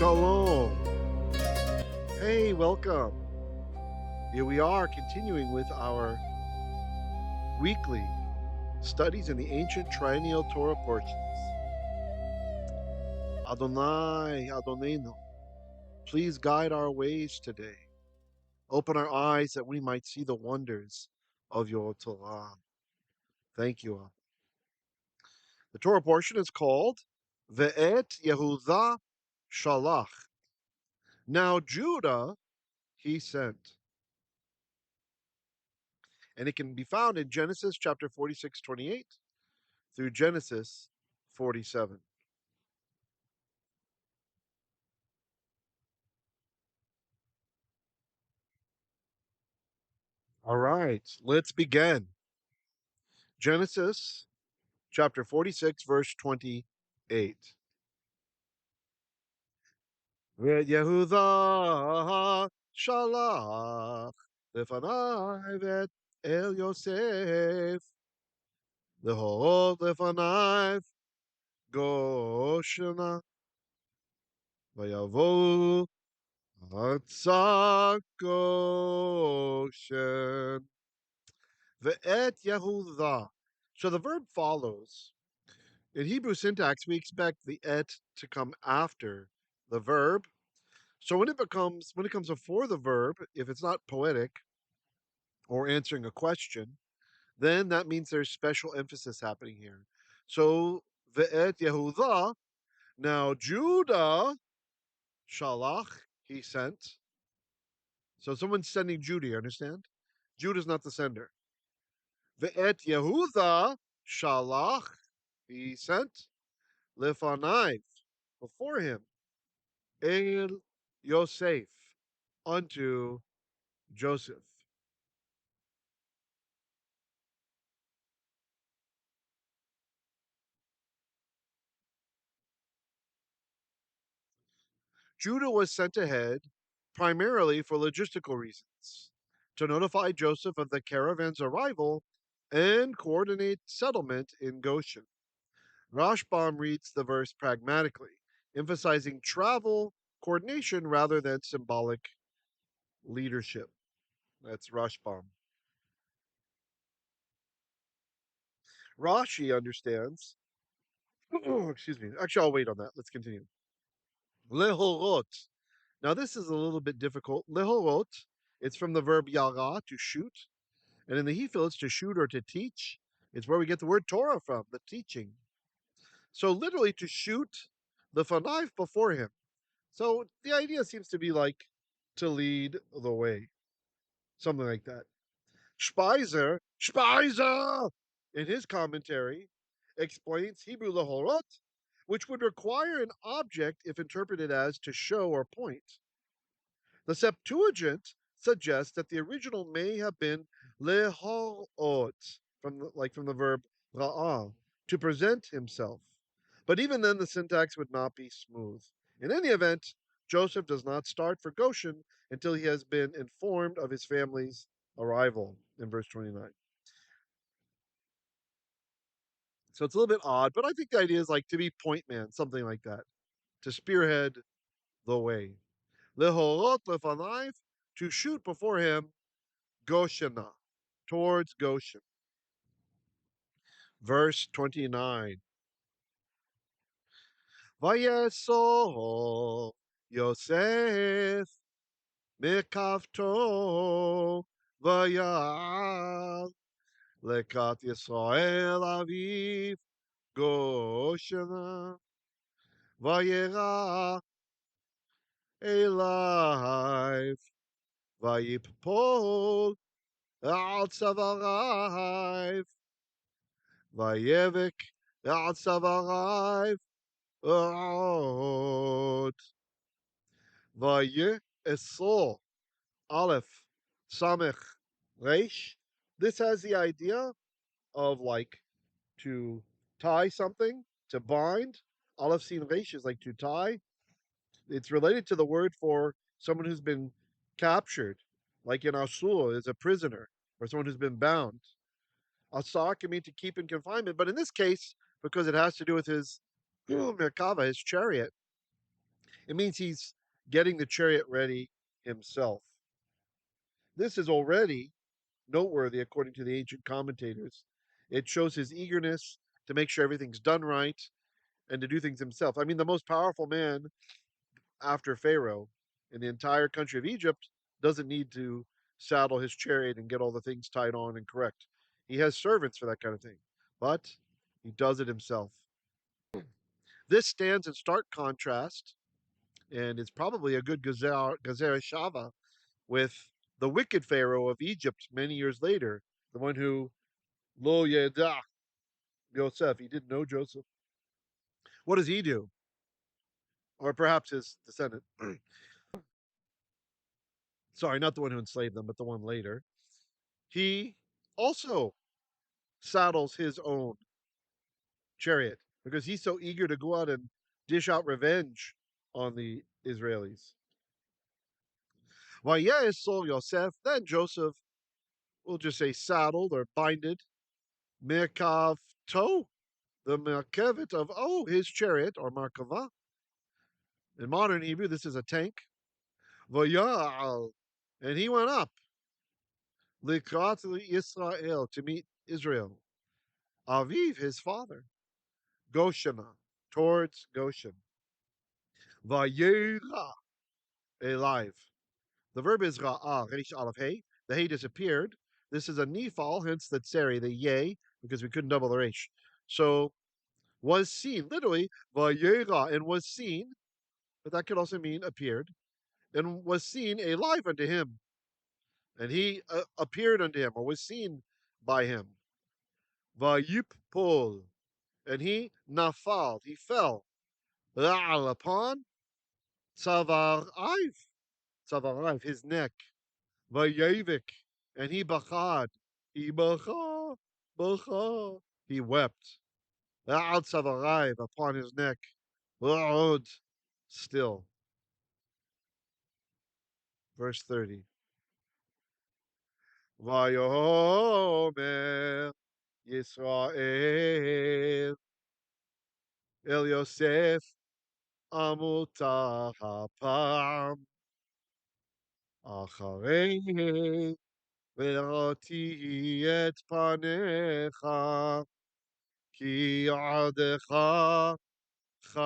Shalom. Hey, welcome. Here we are continuing with our weekly studies in the ancient Triennial Torah portions. Adonai, Adonenu, please guide our ways today. Open our eyes that we might see the wonders of your Torah. Thank you. The Torah portion is called Ve'et Yehuda Shalach. Now Judah he sent. And it can be found in Genesis chapter 46:28 through Genesis 47. All right, let's begin. Genesis chapter 46, verse 28. Yehuda shalach lefanai vet el Yosef lehorot lefanai goshena vayavo hatzak goshen ve'et Yehuda. So the verb follows. In Hebrew syntax, we expect the et to come after the verb. So when it comes before the verb, if it's not poetic or answering a question, then that means there's special emphasis happening here. So ve'et Yehuda, now Judah, shalach, he sent. So someone's sending Judah, you understand? Judah's not the sender. Ve'et Yehuda, shalach, he sent. Lefanai, before him. El Yosef, unto Joseph. Judah was sent ahead primarily for logistical reasons, to notify Joseph of the caravan's arrival and coordinate settlement in Goshen. Rashbam reads the verse pragmatically, emphasizing travel coordination rather than symbolic leadership. That's Rashbam. Rashi understands. Excuse me. Actually, I'll wait on that. Let's continue. Lehorot. Now, this is a little bit difficult. Lehorot, it's from the verb yara, to shoot. And in the Hefil, it's to shoot or to teach. It's where we get the word Torah from, the teaching. So, literally, to shoot the fanayv before him. So, the idea seems to be like to lead the way, something like that. Speiser, in his commentary, explains Hebrew lehorot, which would require an object if interpreted as to show or point. The Septuagint suggests that the original may have been leharot, from the verb ra'ah, to present himself. But even then, the syntax would not be smooth. In any event, Joseph does not start for Goshen until he has been informed of his family's arrival in verse 29. So it's a little bit odd, but I think the idea is like to be point man, something like that, to spearhead the way. Lehorot lefanayv, to shoot before him, Goshena, towards Goshen. Verse 29. Vayesor Yosef mikavto vayal lekat Yisrael aviv Goshena vayera elaiv vayipol al tzavarav vayevek al tzavarav עוד. Vayesor, Aleph, Samech, Resh. This has the idea of like to tie something, to bind. Aleph Sin Resh is like to tie. It's related to the word for someone who's been captured, like in Asur is a prisoner, or someone who's been bound. Asar can mean to keep in confinement, but in this case, because it has to do with his Merkava, his chariot, It means he's getting the chariot ready himself. This is already noteworthy according to the ancient commentators. It shows his eagerness to make sure everything's done right and to do things himself. I mean, the most powerful man after Pharaoh in the entire country of Egypt doesn't need to saddle his chariot and get all the things tied on and correct. He has servants for that kind of thing, but he does it himself. This stands in stark contrast, and it's probably a good Gezer Shava with the wicked Pharaoh of Egypt many years later, the one who Lo Yeda Yosef, he didn't know Joseph. What does he do? Or perhaps his descendant. Sorry, not the one who enslaved them, but the one later. He also saddles his own chariot because he's so eager to go out and dish out revenge on the Israelis. Vayesol Yosef, then Joseph, we'll just say saddled or binded, Merkav toe, the Merkevet of, his chariot, or Markava. In modern Hebrew, this is a tank. Vayal, and he went up, Likrat Israel, to meet Israel. Aviv, his father, Goshena, towards Goshen. Vayera, alive. The verb is ra'ah, resh aleph hey. The hey disappeared. This is a nifal, hence the tseri, the yay, because we couldn't double the resh. So, was seen, literally, vayera, and was seen, but that could also mean appeared, and was seen alive unto him. And he appeared unto him, or was seen by him. Vayipol, and he nafal, he fell. Ra'al, upon tzavar aiv, his neck. Vayevik, and he bachad. He he wept. Ra'al tzavaraiv, upon his neck. Ra'od, still. Verse 30. Vayomer Yisrael El Yosef Amutah Hapam Acharei Ve'rati et panecha Ki adecha chai.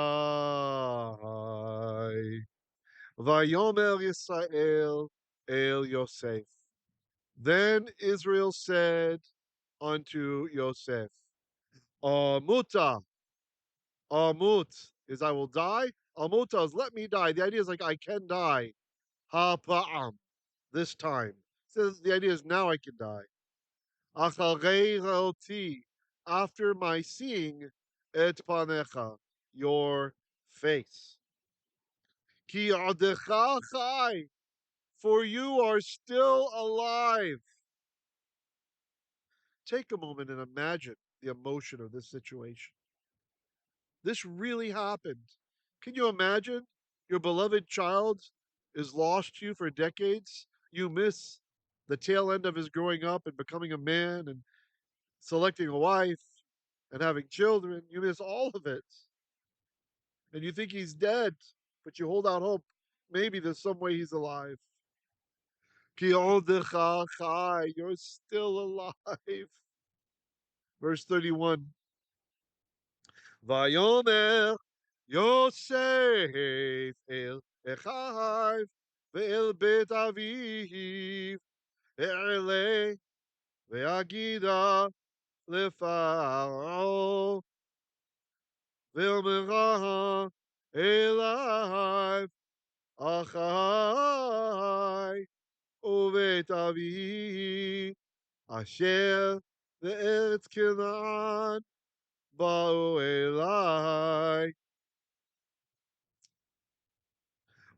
Vayomer Yisrael El Yosef. Then Israel said unto Yosef, Amuta, Amut is I will die. Amuta is let me die. The idea is like I can die. Ha pa'am, this time. So the idea is now I can die. Acharei ra'oti, after my seeing et panecha, your face. Ki adecha chai, for you are still alive. Take a moment and imagine the emotion of this situation. This really happened. Can you imagine? Your beloved child is lost to you for decades. You miss the tail end of his growing up and becoming a man and selecting a wife and having children. You miss all of it. And you think he's dead, but you hold out hope. Maybe there's some way he's alive. You're still alive. Verse 31. Vayomer Yosef el Echav ve'el bet aviv e'ele ve'agida lefaro ve'omera elav achai uvet avi asher ve'eretz Canaan ba'u elai.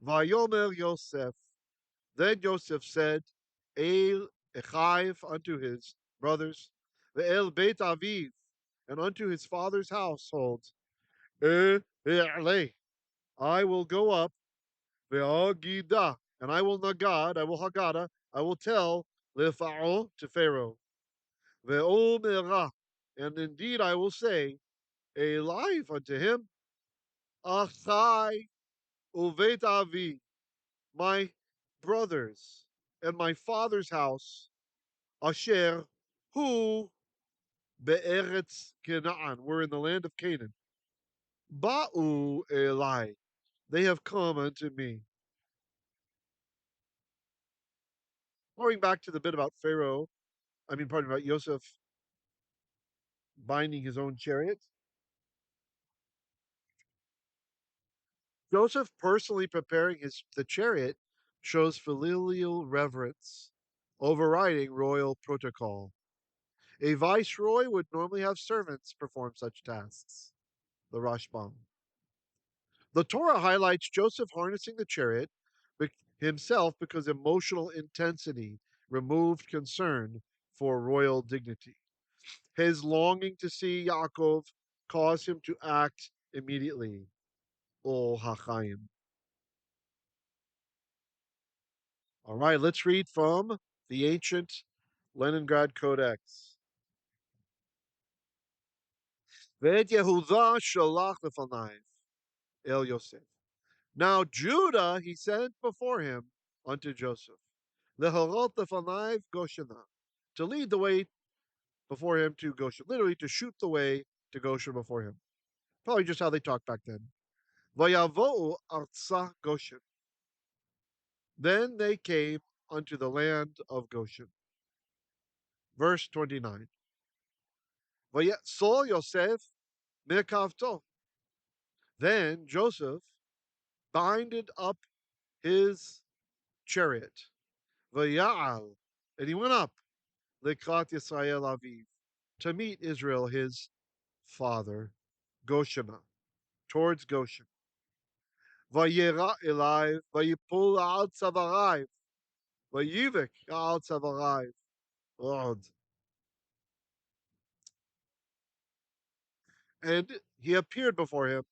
Vayomer Yosef. Then Joseph said, El Echav unto his brothers, Ve'el Beit Aviv, and unto his father's household, E'ele, I will go up, Ve'agida, and I will nagad, I will hagada, I will tell Lefa'o to Pharaoh, Ve'omera, and indeed I will say, Alive unto him, Achai Uvet avi, my brothers, and my father's house, asher hu be'eretz Canaan, were in the land of Canaan. Ba'u elai, they have come unto me. Going back to the bit about Pharaoh, pardon, about Joseph binding his own chariot. Joseph personally preparing the chariot shows filial reverence, overriding royal protocol. A viceroy would normally have servants perform such tasks. The Rashbam. The Torah highlights Joseph harnessing the chariot himself because emotional intensity removed concern for royal dignity. His longing to see Yaakov caused him to act immediately. Ol Hachayim. All right, let's read from the ancient Leningrad Codex. V'et Yehuda shalach lefanayv el Yosef. Now Judah he sent before him unto Joseph. Leharot lefanayv Goshena, to lead the way before him to Goshen. Literally to shoot the way to Goshen before him. Probably just how they talked back then. Vayavo'u artsa Goshen. Then they came unto the land of Goshen. Verse 29. Vayetzel Yosef Merkavto. Then Joseph binded up his chariot. Vaya'al. And he went up. Lekrat Yisrael Aviv. To meet Israel, his father. Goshena. Towards Goshen. Vayera Eliv. Vayipul al tzavarav. Vayivik al tzavarav. Lord. And he appeared before him,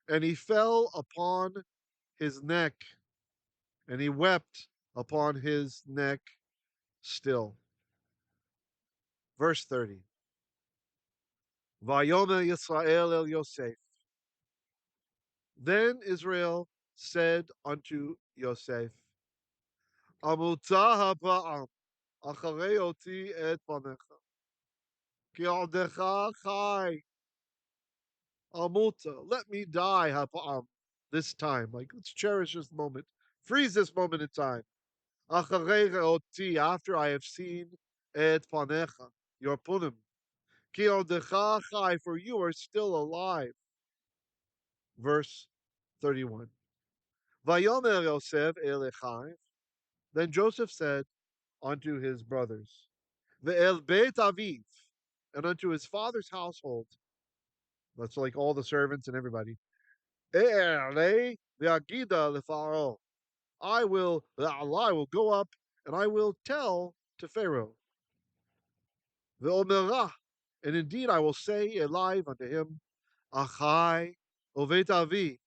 and he fell upon his neck, and he wept upon his neck still. Verse 30. Vayomer Yisrael el Yosef. Then Israel said unto Yosef, Amutza ha'pa'am, acharei oti et panecha, ki aldecha chai, Amutza, let me die ha'pa'am, this time. Like, let's cherish this moment. Freeze this moment in time. Acharei oti, after I have seen et panecha, your punim. Ki aldecha chai, for you are still alive. Verse 31. Vayomer Yosef el Echai. Then Joseph said unto his brothers, Ve'el Beit Aviv, and unto his father's household. That's like all the servants and everybody. E'erle ve'agida leFaro. I will go up and I will tell to Pharaoh. Ve'omerah, and indeed I will say alive unto him, Achai Ovet Avi,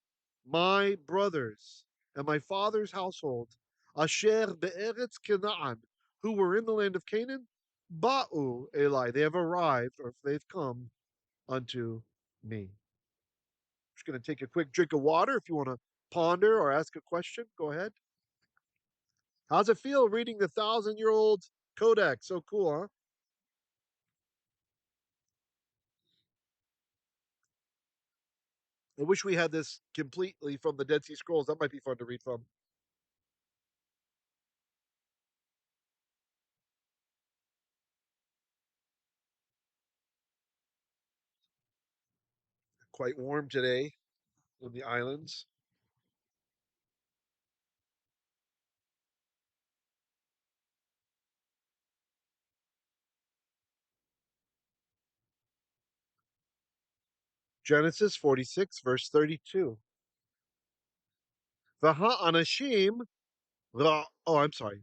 my brothers and my father's household, Asher be'eretz Canaan, who were in the land of Canaan, Ba'u Eli, they have arrived, or they've come unto me. Just going to take a quick drink of water. If you want to ponder or ask a question, go ahead. How's it feel reading the 1,000-year-old codex? So cool, huh? I wish we had this completely from the Dead Sea Scrolls. That might be fun to read from. Quite warm today in the islands. Genesis 46, verse 32. V'ha'anashim, I'm sorry.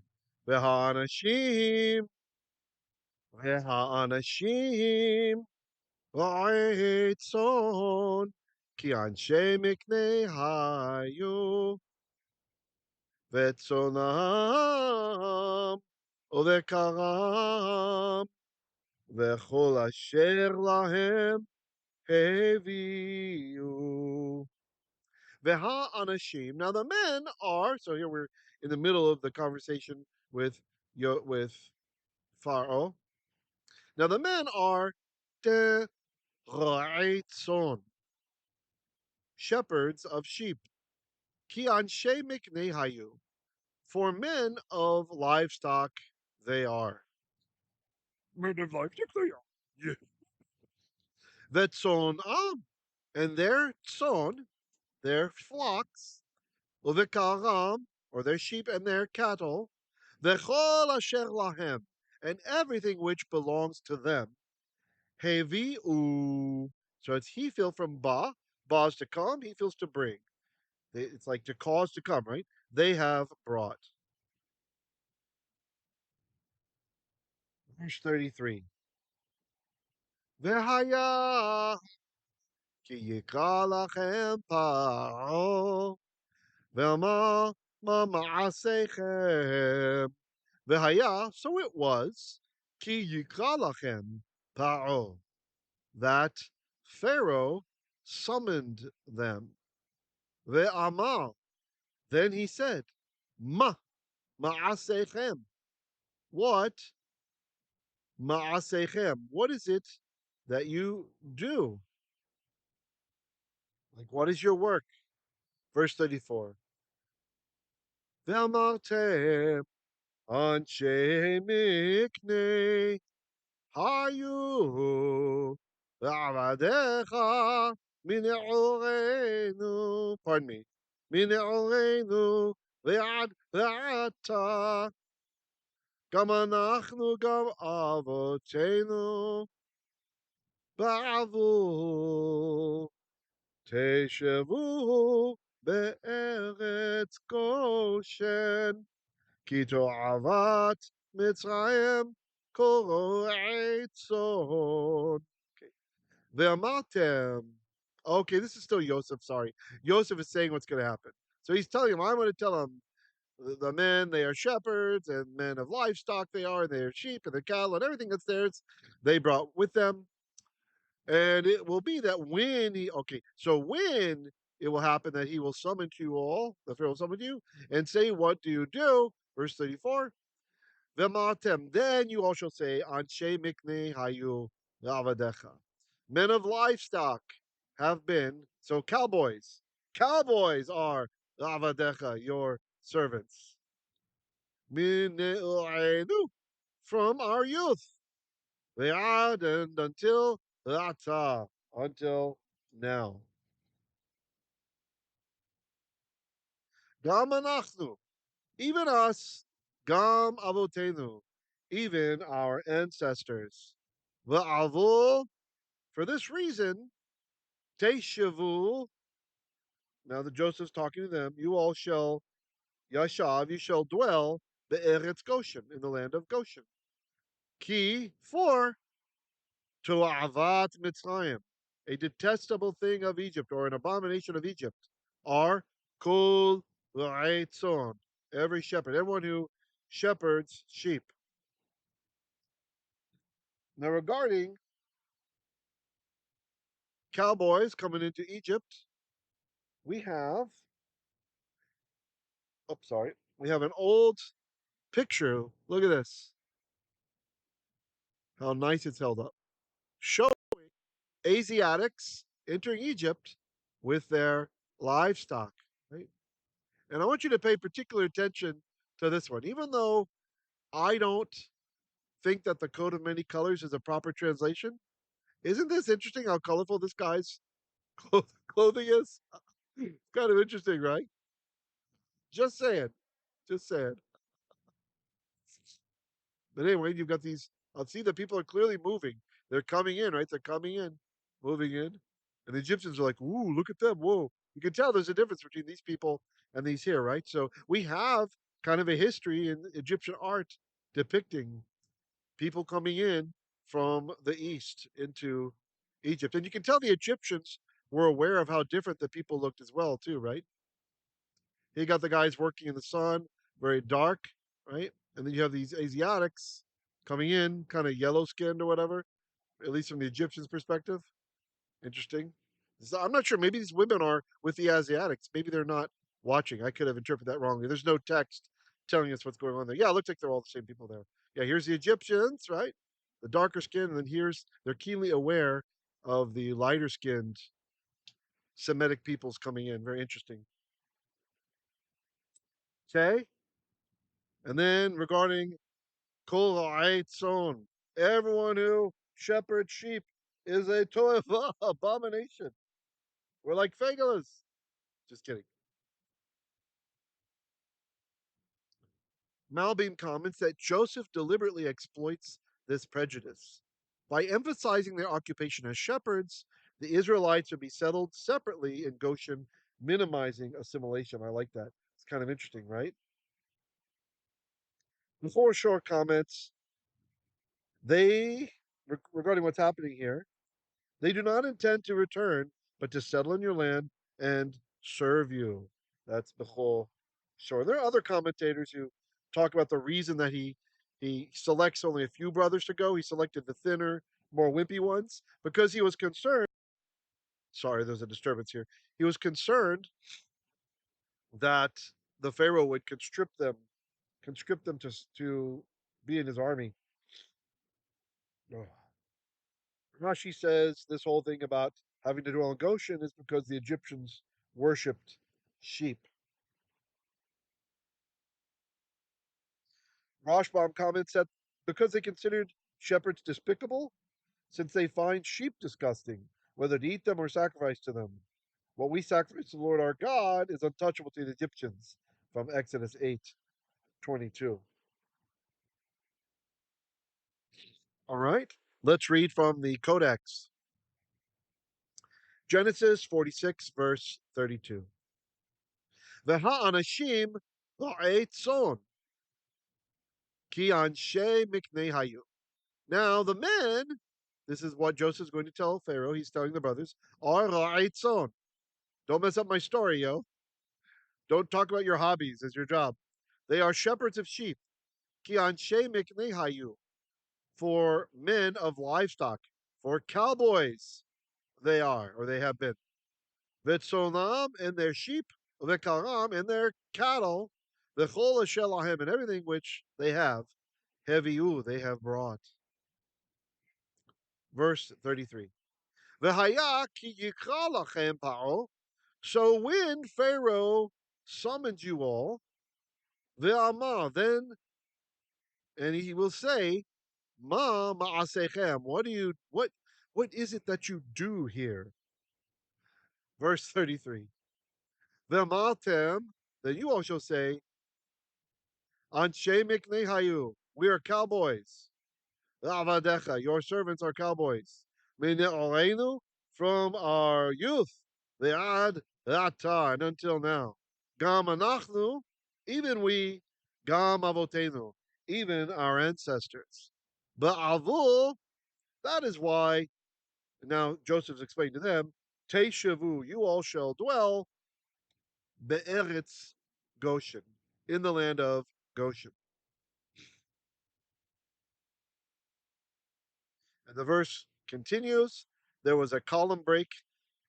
V'ha'anashim, v'ha'anashim, ra'ei tzon, ki anshe miknei hayu, v'tzonam, u'v'karam, v'chol asher lahem heviu. Veha anashim. Now the men are, so here we're in the middle of the conversation with with Pharaoh. Now the men are te shepherds of sheep. Ki anshe mikne hayu. For men of livestock they are. Men of livestock they are. Yeah. Vetzon am. And their tzon, their flocks, uvikaram, or their sheep and their cattle, vechol asher lahem, and everything which belongs to them. Hevi u. So it's he feel from ba. Ba is to come, he feels to bring. It's like to cause to come, right? They have brought. Verse 33. V'haya ki yikra lachem paro v'ma ma ma'asechem v'haya. So it was ki yikra lachem paro, that Pharaoh summoned them. Ve'amar, then he said, ma ma'asechem, what ma'asechem, what is it that you do? Like, what is your work? Verse 34. Ve'amartem anshe mikne hayu ve'avadecha mine'orenu, pardon me, mine'orenu ve'ad ve'ata gam anachnu gam avotenu ba'avu teshevu be'eretz Goshen כי תועבת מצרים קורעי צאן. Okay. Ve'amartem. Okay, this is still Yosef, sorry. Yosef is saying what's going to happen. So he's telling him, I'm going to tell him, the men, they are shepherds, and men of livestock they are, and they are sheep, and the cattle, and everything that's theirs, they brought with them. And it will be that when he, okay, so when it will happen that he will summon to you all, the Pharaoh will summon you, and say, what do you do? Verse 34. V'matem, then you all shall say, Anshe mikne hayu la'avadecha. Men of livestock have been, so cowboys. Cowboys are la'avadecha, your servants. Mine'u'enu, from our youth. Ve'ad, and until la'ata, until now. Gam anachnu, even us, gam avotenu, even our ancestors. Va'avul, for this reason, Teshavu, now that Joseph's talking to them, you all shall, Yashav, you shall dwell, the Eretz Goshen, in the land of Goshen. Ki, for, To'avat Mitzrayim, a detestable thing of Egypt, or an abomination of Egypt, are Kol Ra'etzon, every shepherd, everyone who shepherds sheep. Now, regarding cowboys coming into Egypt, we have, oh, sorry, we have an old picture. Look at this. How nice it's held up. Showing Asiatics entering Egypt with their livestock. Right? And I want you to pay particular attention to this one. Even though I don't think that the coat of many colors is a proper translation, isn't this interesting how colorful this guy's clothing is? It's kind of interesting, right? Just saying. Just saying. But anyway, you've got these. I'll see that people are clearly moving. They're coming in, right? They're coming in, moving in. And the Egyptians are like, ooh, look at them. Whoa. You can tell there's a difference between these people and these here, right? So we have kind of a history in Egyptian art depicting people coming in from the east into Egypt. And you can tell the Egyptians were aware of how different the people looked as well, too, right? You got the guys working in the sun, very dark, right? And then you have these Asiatics coming in, kind of yellow skinned or whatever, at least from the Egyptians' perspective. Interesting. So I'm not sure. Maybe these women are with the Asiatics. Maybe they're not watching. I could have interpreted that wrongly. There's no text telling us what's going on there. Yeah, it looks like they're all the same people there. Yeah, here's the Egyptians, right? The darker skin, and then here's they're keenly aware of the lighter skinned Semitic peoples coming in. Very interesting. Okay. And then regarding Kol Ha'etzon, everyone who shepherds sheep is a toeva abomination. We're like Fegalas. Just kidding. Malbeam comments that Joseph deliberately exploits this prejudice. By emphasizing their occupation as shepherds, the Israelites would be settled separately in Goshen, minimizing assimilation. I like that. It's kind of interesting, right? Before short comments, they, regarding what's happening here, they do not intend to return, but to settle in your land and serve you. That's Bechol Shor. There are other commentators who talk about the reason that he selects only a few brothers to go. He selected the thinner, more wimpy ones because he was concerned. Sorry, there's a disturbance here. He was concerned that the Pharaoh would conscript them to be in his army. Ugh. Rashi says this whole thing about having to dwell in Goshen is because the Egyptians worshipped sheep. Rashbam comments that because they considered shepherds despicable, since they find sheep disgusting, whether to eat them or sacrifice to them. What we sacrifice to the Lord our God is untouchable to the Egyptians, from Exodus 8:22. All right, let's read from the Codex. Genesis 46, verse 32. Ve'ha'anashim la'etzon ki anshe miknei hayu. Now the men, this is what Joseph's going to tell Pharaoh. He's telling the brothers, are ra'etzon. Don't mess up my story, yo. Don't talk about your hobbies as your job. They are shepherds of sheep. Ki anshe miknei hayu. For men of livestock. For cowboys, they are, or they have been. Vitzonam and their sheep. Vekaram and their cattle. V'chol shelahem and everything which they have. Heviu, they have brought. Verse 33. V'haya ki yikra lachem paro. So when Pharaoh summons you all, v'amah, then, and he will say, ma ma'asechem, what is it that you do here? Verse 33. V'amatem, then you all shall say, anshe miknei hayu, we are cowboys. Avadecha, your servants are cowboys. Mine'orenu, from our youth, the ad ata, and until now. Gam anachnu, even we, gam avotenu, even our ancestors. Ba'avul, that is why, now Joseph's explained to them, Teshavu, you all shall dwell, be'eretz Goshen, in the land of Goshen. And the verse continues. There was a column break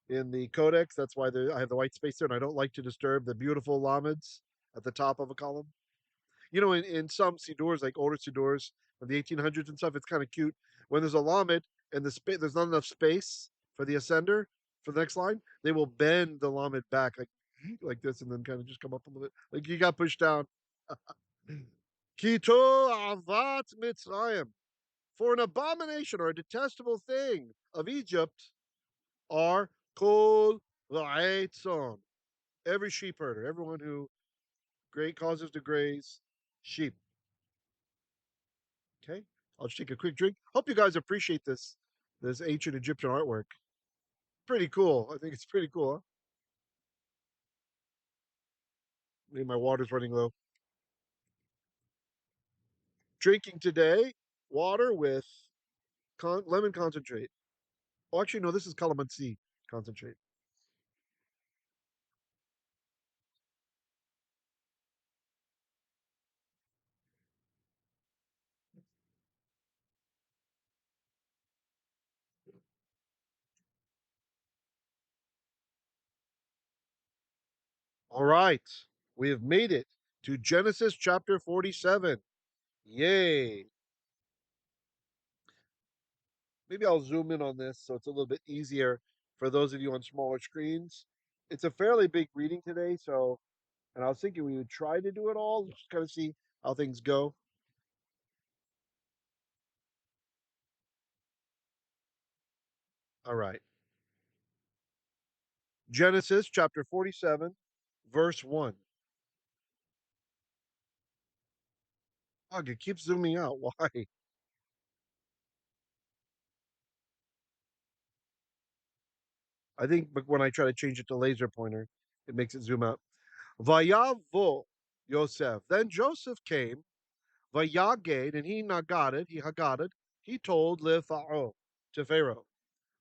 in the codex. That's why I have the white space there, and I don't like to disturb the beautiful lameds at the top of a column. You know, in some sidurs, like older sidurs from the 1800s and stuff, it's kind of cute when there's a lamed and there's not enough space for the ascender for the next line. They will bend the lamed back like this, and then kind of just come up a little bit, like you got pushed down. Kito avat mitzrayim, for an abomination or a detestable thing of Egypt are kol va'etzon, every sheep herder, everyone who causes to graze sheep. Okay, I'll just take a quick drink. Hope you guys appreciate this ancient Egyptian artwork. Pretty cool. I think it's pretty cool. Huh? Maybe my water's running low. Drinking today water with lemon concentrate. Oh, actually, no, this is calamansi concentrate. All right, we have made it to Genesis chapter 47. Yay! Maybe I'll zoom in on this so it's a little bit easier for those of you on smaller screens. It's a fairly big reading today, so and I was thinking we would try to do it all, just kind of see how things go. All right. Genesis chapter 47, verse 1. Oh, it keeps zooming out. Why? I think but when I try to change it to laser pointer, it makes it zoom out. Vayavo Yosef. Then Joseph came, Vayaged, and he nagaded, he hagaded, he told Pharaoh to Pharaoh.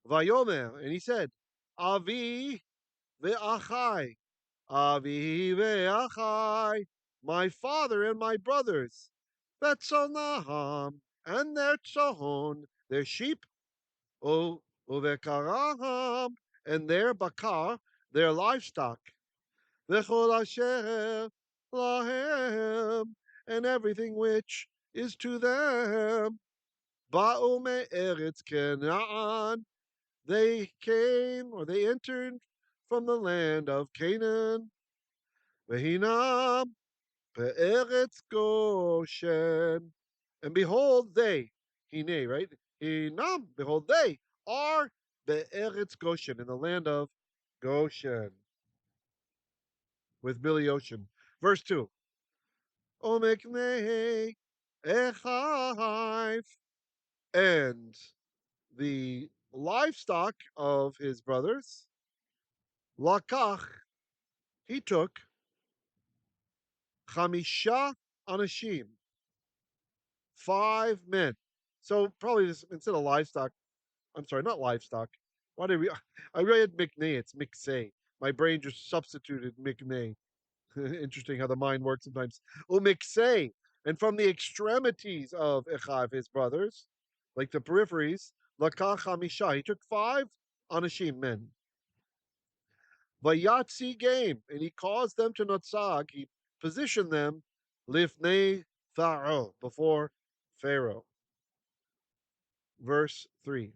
Vayomer, and he said, Avi ve'achai, Avi ve'achai, my father and my brothers, Betzonaham, and their tzohon, their sheep, uvekaraham, and their bakar, their livestock, v'chol asher lahem, and everything which is to them. Ba'u me'eretz Canaan, they came or they entered from the land of Canaan. Vehinam be'eretz Goshen, and behold they, hine, right? Hinam, behold they are be'eretz Goshen, in the land of Goshen, with Billy Ocean. Verse 2. Omeknei Echaif, and the livestock of his brothers, Lakach, he took Chamisha Anashim, 5 men. So probably this, instead of livestock, I'm sorry, not livestock. Why did we? I read McNay. It's McSay. My brain just substituted McNay. Interesting how the mind works sometimes. Umixay, and from the extremities of Echav, his brothers, like the peripheries, Lakach Hamisha, he took 5 Anashim men. Vayatzi game, and he caused them to Notzag. He positioned them Lifnei Pharaoh, before Pharaoh. Verse 3.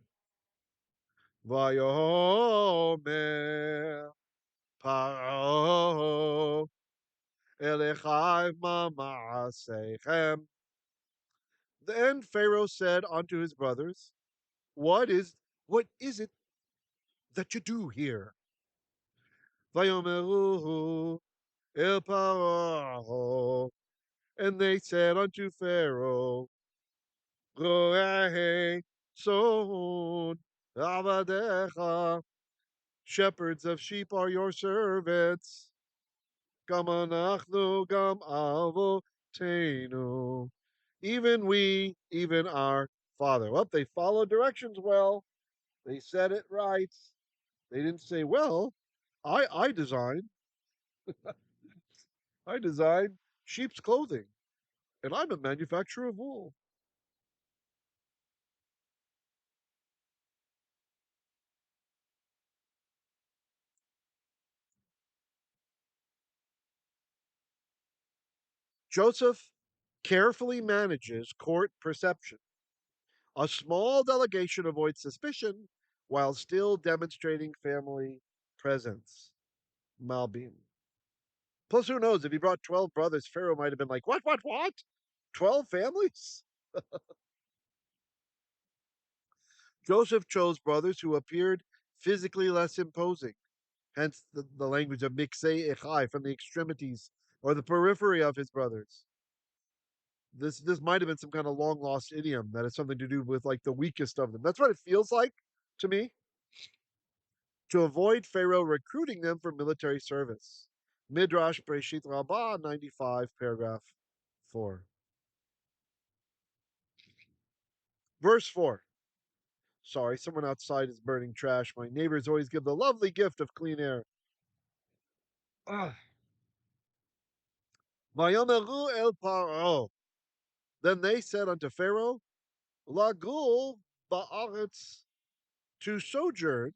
Vayomer Paro Elechai Ma'asechem. Then Pharaoh said unto his brothers, what is it that you do here? Vayomeru El Paro, and they said unto Pharaoh, Roeh son avadecha, shepherds of sheep are your servants. Gam anachnu gam avotenu, even we, even our father. Well, they followed directions well. They said it right. They didn't say, well, I designed I designed sheep's clothing, and I'm a manufacturer of wool. Joseph carefully manages court perception. A small delegation avoids suspicion while still demonstrating family presence. Malbim. Plus, who knows? If he brought 12 brothers, Pharaoh might have been like, what? 12 families? Joseph chose brothers who appeared physically less imposing, hence the language of Miksei Echai, from the extremities or the periphery of his brothers. This might have been some kind of long lost idiom that has something to do with like the weakest of them. That's what it feels like to me, to avoid Pharaoh recruiting them for military service. Midrash Breshit Rabbah 95, paragraph 4. Verse 4. Sorry, someone outside is burning trash. My neighbors always give the lovely gift of clean air. Ah. Vayomeru el Paro. Then they said unto Pharaoh, Lagul ba'aretz, to sojourn.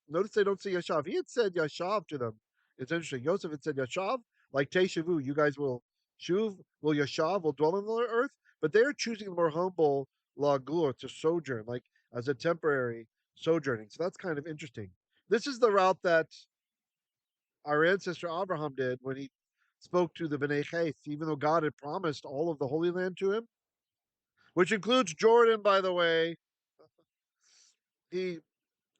Notice they don't say Yashav. He had said Yashav to them. It's interesting. Yosef had said Yashav, like Teshavu, you guys will Shuv, will Yashav, will dwell on the earth, but they're choosing the more humble Lagur to sojourn, like as a temporary sojourning. So that's kind of interesting. This is the route that our ancestor Abraham did when he spoke to the Bnei Chayth, even though God had promised all of the Holy Land to him, which includes Jordan, by the way. He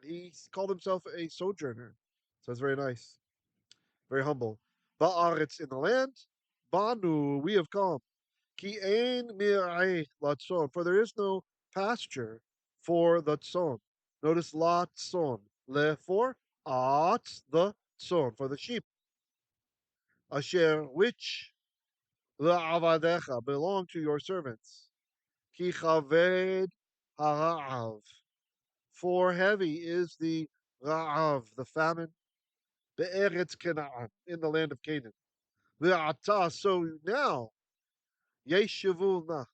he called himself a sojourner. So it's very nice, very humble. Ba'aretz in the land, Banu, we have come. Ki ein mir'ai latzon, for there is no pasture for the tzon. Notice latzon, le for at the tzon, for the sheep. Asher which le'avadecha belong to your servants. Ki chaved ha'ra'av, for heavy is the ra'av, the famine, be'eretz Canaan, in the land of Canaan. Ve'ata, so now, yeshivu na.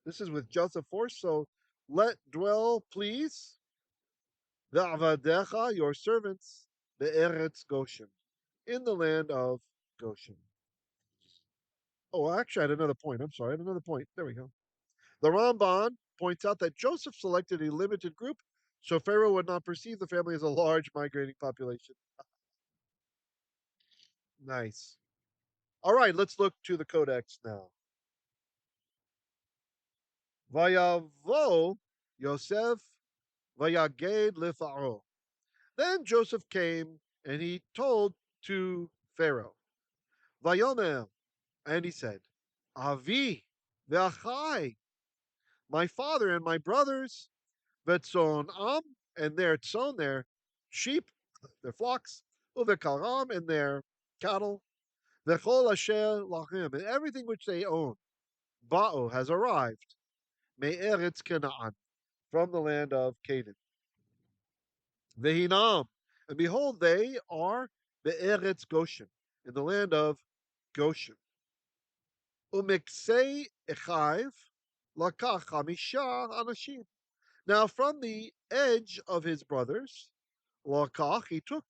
This is with Joseph force, so let dwell, please, ve'avadecha, your servants, be'eretz Goshen, in the land of Goshen. Oh, actually, I had another point. I'm sorry, I had another point. There we go. The Ramban points out that Joseph selected a limited group so Pharaoh would not perceive the family as a large migrating population. Nice. All right, let's look to the codex now. Vayavo Yosef vayaged lefaro. Then Joseph came and he told to Pharaoh. Vayomer, and he said, Avi ve'achai, my father and my brothers, vetzon am, and their tzon, their sheep, their flocks, uvekaram, and their cattle, vechol asher lachem, and everything which they own, ba'o, has arrived, me'eretz Canaan, from the land of Canaan. Vehinam, and behold, they are be'eretz Goshen, in the land of Goshen. Umiksei echayv lakach hamisha anashim. Now from the edge of his brothers, lakach, he took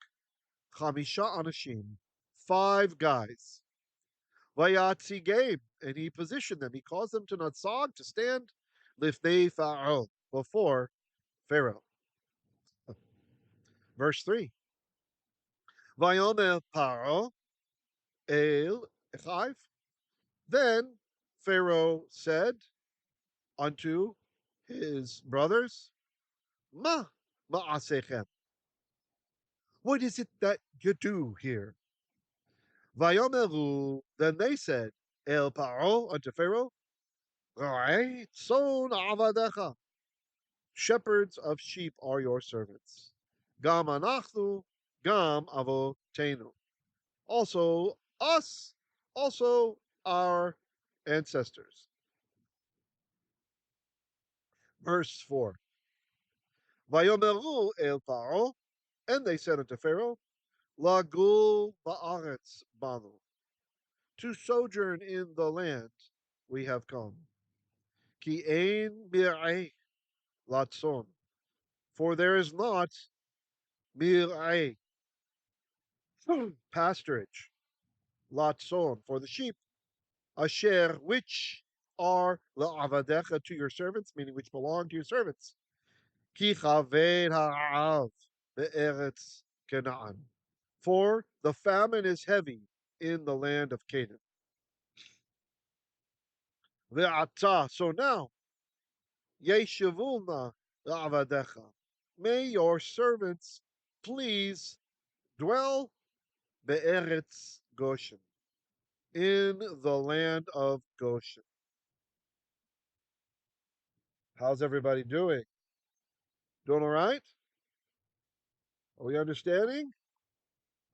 chamisha anashim, 5 guys. Vayatzi game, and he positioned them. He caused them to natsag, to stand, lifnei Pharaoh, before Pharaoh. Verse 3. Vayomer Paro el Echav. Then Pharaoh said unto his brothers, Ma ma'asechem. What is it that you do here? Vayomeru. Then they said, El Paro, unto Pharaoh, Right, son avadecha. Shepherds of sheep are your servants. Gam anachnu, gam avotenu. Also us, also our ancestors. Verse 4. Vayomeru el Paro, and they said unto Pharaoh, Lagul ba'aretz banu, to sojourn in the land we have come. Ki ein mir'ei latson, for there is not mir'ei, pasturage, latson, for the sheep, asher, which are la'avadecha, to your servants, meaning which belong to your servants. Ki chaved ha'av be'eretz Canaan, for the famine is heavy in the land of Canaan. Ve'ata, so now, yeshivulna la'avadecha, may your servants please dwell be'eretz Goshen, in the land of Goshen. How's everybody doing? Doing all right? Are we understanding?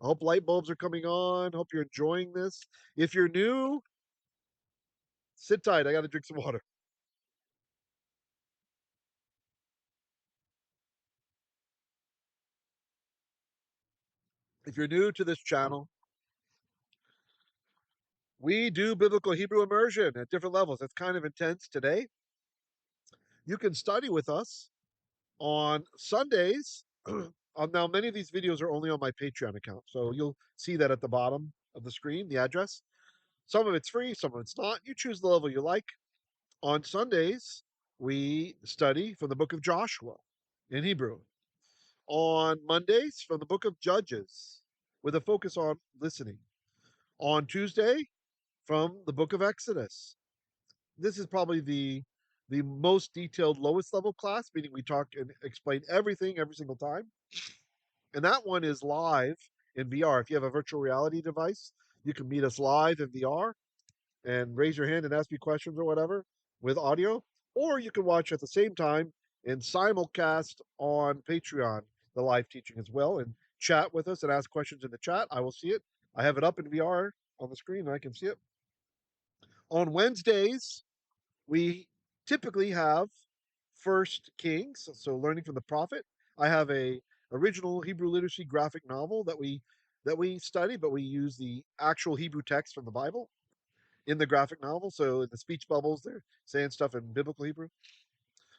I hope light bulbs are coming on. Hope you're enjoying this. If you're new, sit tight. I got to drink some water. If you're new to this channel, we do biblical Hebrew immersion at different levels. It's kind of intense today. You can study with us on Sundays Now, many of these videos are only on my Patreon account, so you'll see that at the bottom of the screen, the address. Some of it's free, some of it's not. You choose the level you like. On Sundays, we study from the book of Joshua in Hebrew. On Mondays, from the book of Judges, with a focus on listening. On Tuesday, from the book of Exodus. This is probably the most detailed lowest level class, meaning we talk and explain everything every single time. And that one is live in VR. If you have a virtual reality device, you can meet us live in VR and raise your hand and ask me questions or whatever with audio. Or you can watch at the same time in simulcast on Patreon, the live teaching as well, and chat with us and ask questions in the chat. I will see it. I have it up in VR on the screen. I can see it. On Wednesdays, we typically have First Kings, so learning from the prophet. I have a original Hebrew literacy graphic novel that we study, but we use the actual Hebrew text from the Bible in the graphic novel. So in the speech bubbles, they're saying stuff in biblical Hebrew.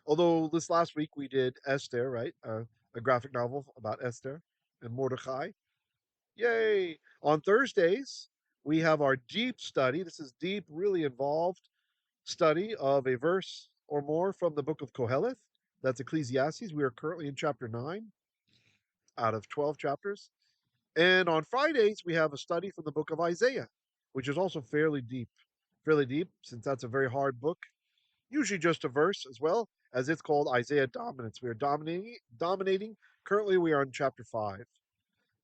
Although this last week we did Esther, right? A graphic novel about Esther and Mordecai. Yay! On Thursdays, we have our deep study. This is deep, really involved study of a verse or more from the book of Koheleth. That's Ecclesiastes. We are currently in chapter 9 out of 12 chapters. And on Fridays, we have a study from the book of Isaiah, which is also fairly deep, since that's a very hard book. Usually just a verse as well, as it's called Isaiah Dominance. We are dominating. Currently, we are in chapter 5.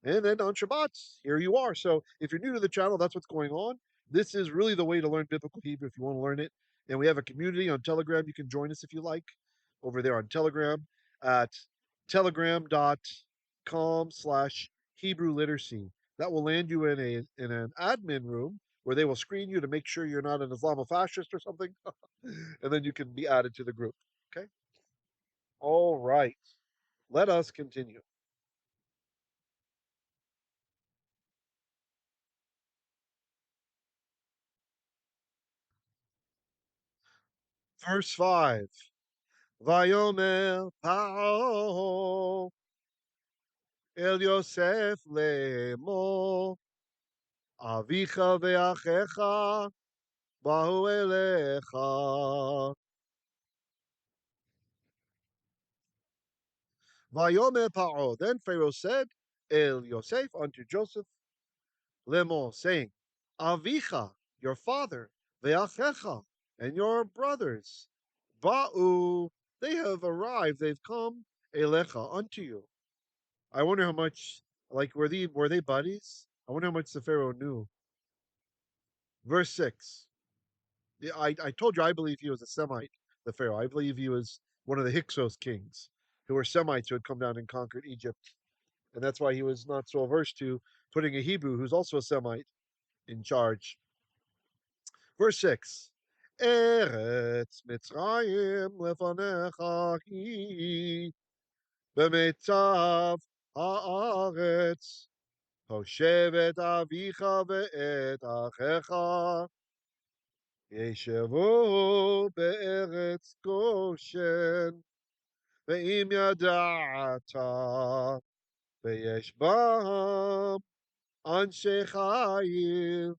And then on Shabbats, here you are. So if you're new to the channel, that's what's going on. This is really the way to learn biblical Hebrew if you want to learn it. And we have a community on Telegram. You can join us if you like over there on Telegram at telegram.com/Hebrew literacy. That will land you in an admin room where they will screen you to make sure you're not an Islamofascist or something. And then you can be added to the group. Okay. All right. Let us continue. Verse 5. ויאמר פרעה אל יוסף לאמור, אביך ואחיך באו אליך. ויאמר פרעה, then Pharaoh said, El Yosef unto Joseph, לאמור, saying, Avicha, your father, ve'achecha, and your brothers, ba'u, they have arrived, they've come, elecha, unto you. I wonder how much, like, were they buddies? I wonder how much the Pharaoh knew. Verse 6. Yeah, I told you I believe he was a Semite, the Pharaoh. I believe he was one of the Hyksos kings, who were Semites who had come down and conquered Egypt. And that's why he was not so averse to putting a Hebrew who's also a Semite in charge. Verse 6. Eretz Mitzrayim lefanecha hi b'metzav haaretz הושב את אביך ואת אחיך, ישבו בארץ גושן, ואם ידעת, ויש בם אנשי חיל,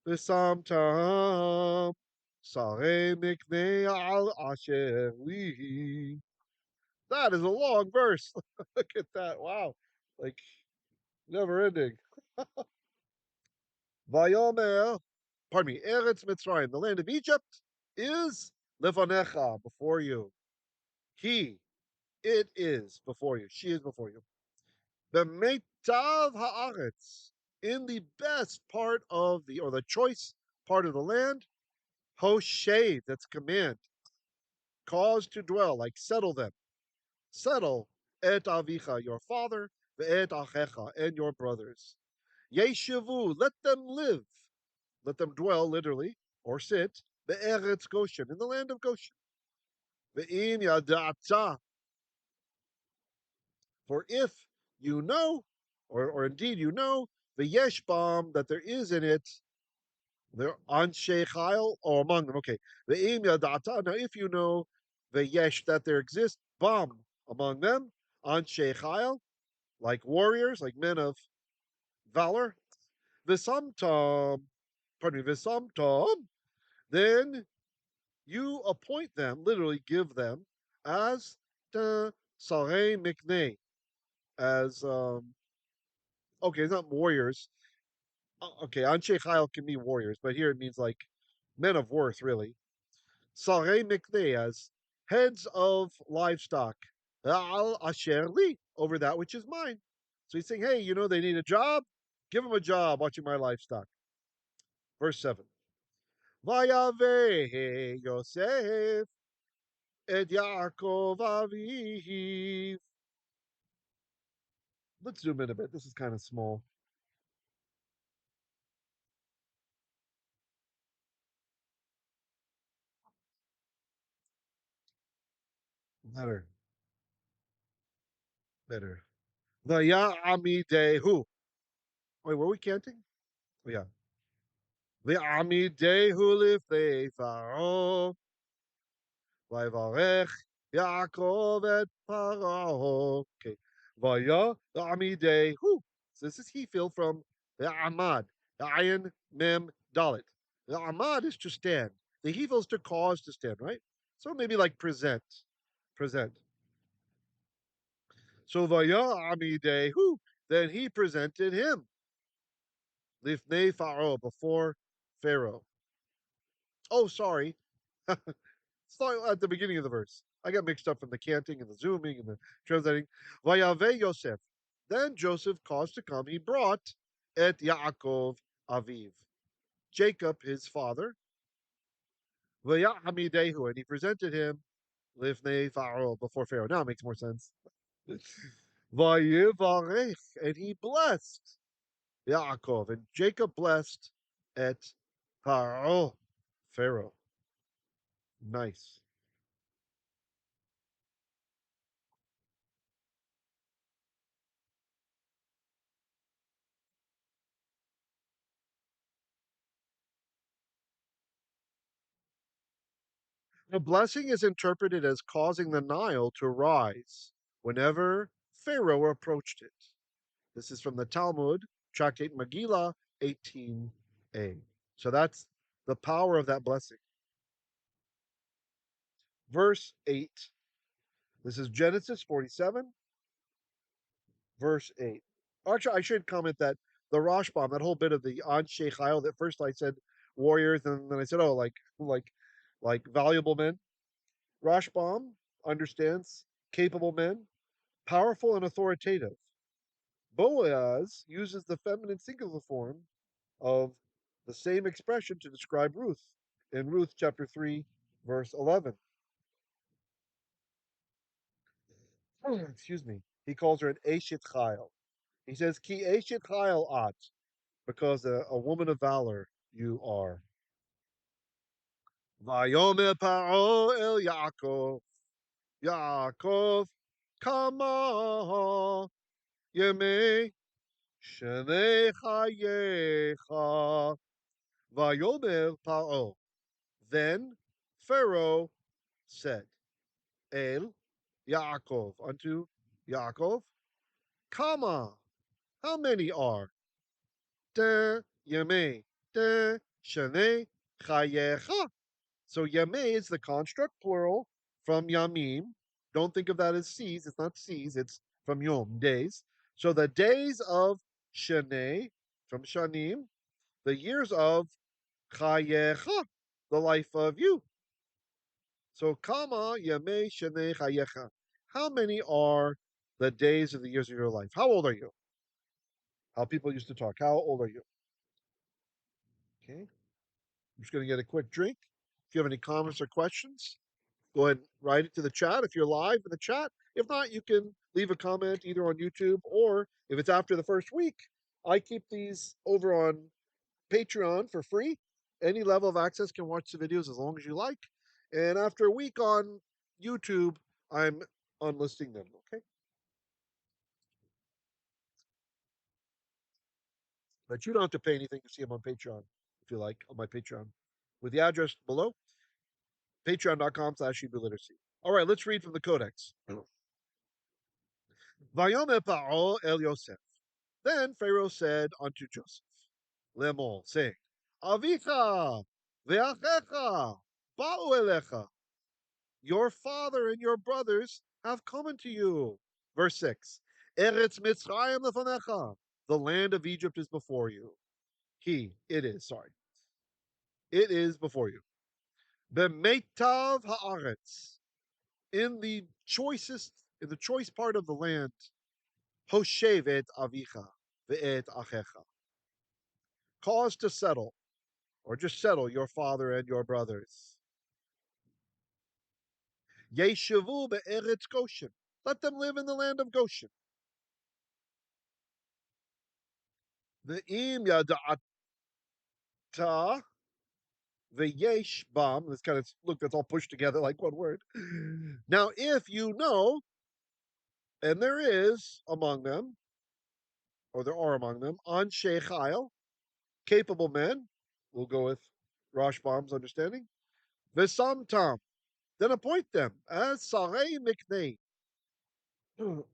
ושמתם שרי מקנה על אשר לי. That is a long verse. Look at that. Wow. Like, never ending. Vayomer, pardon me, Eretz Mitzrayim, the land of Egypt, is levanecha, before you. He, it is before you. She is before you. The meitav haaretz, in the best part of the, or the choice part of the land, hoshev, that's command, cause to dwell, like settle them. Settle et avicha, your father, ve'et achecha, and your brothers. Yeshivu, let them live. Let them dwell, literally, or sit, be'eretz Goshen, in the land of Goshen. Ve'im yada'ata, for if you know, or indeed you know, the yeshbam, that there is in it, there anshe chayil, or among them, okay. Ve'im yada'ata, now if you know, the yesh, that there exists, bam, among them, anshe chayil, like warriors, like men of valor. Visamtam, pardon me, Visamtam, then you appoint them, literally give them, as the Sare Mikne, as, okay, it's not warriors. Okay, Anshe Chayil can be warriors, but here it means like men of worth, really. Sare Mikne, as heads of livestock, Al Asher Li, over that which is mine. So he's saying, hey, they need a job, give them a job watching my livestock. Verse 7. Vayave Yosef et Yaakov aviv. Let's zoom in a bit. This is kind of small. Better, better. Vayamidehu. Wait, were we canting? Oh, yeah. Vayamidehu lifnei Pharaoh. Vayvarech Yaakov et Paro. Okay. Vayamidehu. So this is Hefil from the Ahmad. The Ayin Mem Dalit. The Ahmad is to stand. The Hefil is to cause to stand, right? So maybe like present. Present. So Vayamidehu. Then he presented him. Lifnei Pharaoh, before Pharaoh. Oh, sorry. Start at the beginning of the verse. I got mixed up from the canting and the zooming and the translating. Vayave Yosef. Then Joseph caused to come. He brought et Yaakov Aviv. Jacob, his father. Vayahamidehu. And he presented him Livnei Pharaoh, before Pharaoh. Now it makes more sense. Vayivarech. And he blessed Yaakov. And Jacob blessed et Pharaoh. Pharaoh. Nice. The blessing is interpreted as causing the Nile to rise whenever Pharaoh approached it. This is from the Talmud, Tractate Megillah 18a. So that's the power of that blessing. Verse 8. This is Genesis 47, verse 8. Actually, I should comment that the Rashbam, that whole bit of the Anshe Chayil, that first I said warriors, and then I said, oh, like valuable men. Rashbam understands capable men, powerful and authoritative. Boaz uses the feminine singular form of the same expression to describe Ruth in Ruth chapter 3, verse 11. Excuse me. He calls her an Eshet Chayil. He says, Ki Eshet Chayil at, because a woman of valor you are. Vayomer Paro el Yaakov. Yaakov, kama yemei shenei chayecha. Vayomer Paro. Then Pharaoh said, El Yaakov, unto Yaakov, Kama, how many are? De Yeme, de Shane Chayecha. So Yeme is the construct plural from Yamim. Don't think of that as seas. It's not seas. It's from Yom, days. So the days of Shane, from Shanim, the years of Chayecha, the life of you. So Kama Yame Shane Chayecha. How many are the days of the years of your life? How old are you? How people used to talk. How old are you? Okay. I'm just going to get a quick drink. If you have any comments or questions, go ahead and write it to the chat if you're live in the chat. If not, you can leave a comment either on YouTube or if it's after the first week. I keep these over on Patreon for free. Any level of access can watch the videos as long as you like. And after a week on YouTube, I'm unlisting them. Okay. But you don't have to pay anything to see them on Patreon if you like, on my Patreon. With the address below, patreon.com/Hebrew Literacy. All right, let's read from the Codex. Vayomer Paro el Yosef. Then Pharaoh said unto Joseph, Lemor, saying, Avicha ve'achecha ba'u elecha. Your father and your brothers have come unto you. Verse 6. Eretz Mitzrayim lefanecha. The land of Egypt is before you. It is before you. B'meitav haaretz. In the choice part of the land. Hoshev et avicha ve'et achecha. Cause to settle, or just settle your father and your brothers. Yeshavu be'eretz Goshen. Let them live in the land of Goshen. Ve'im yada'ata ve'yesh bam. This kind of, look, that's all pushed together like one word. Now, if you know, and there is among them, or there are among them, anshe chayil, capable men, we'll go with Rashbam's understanding, ve'samtam, then appoint them as sarei miknei,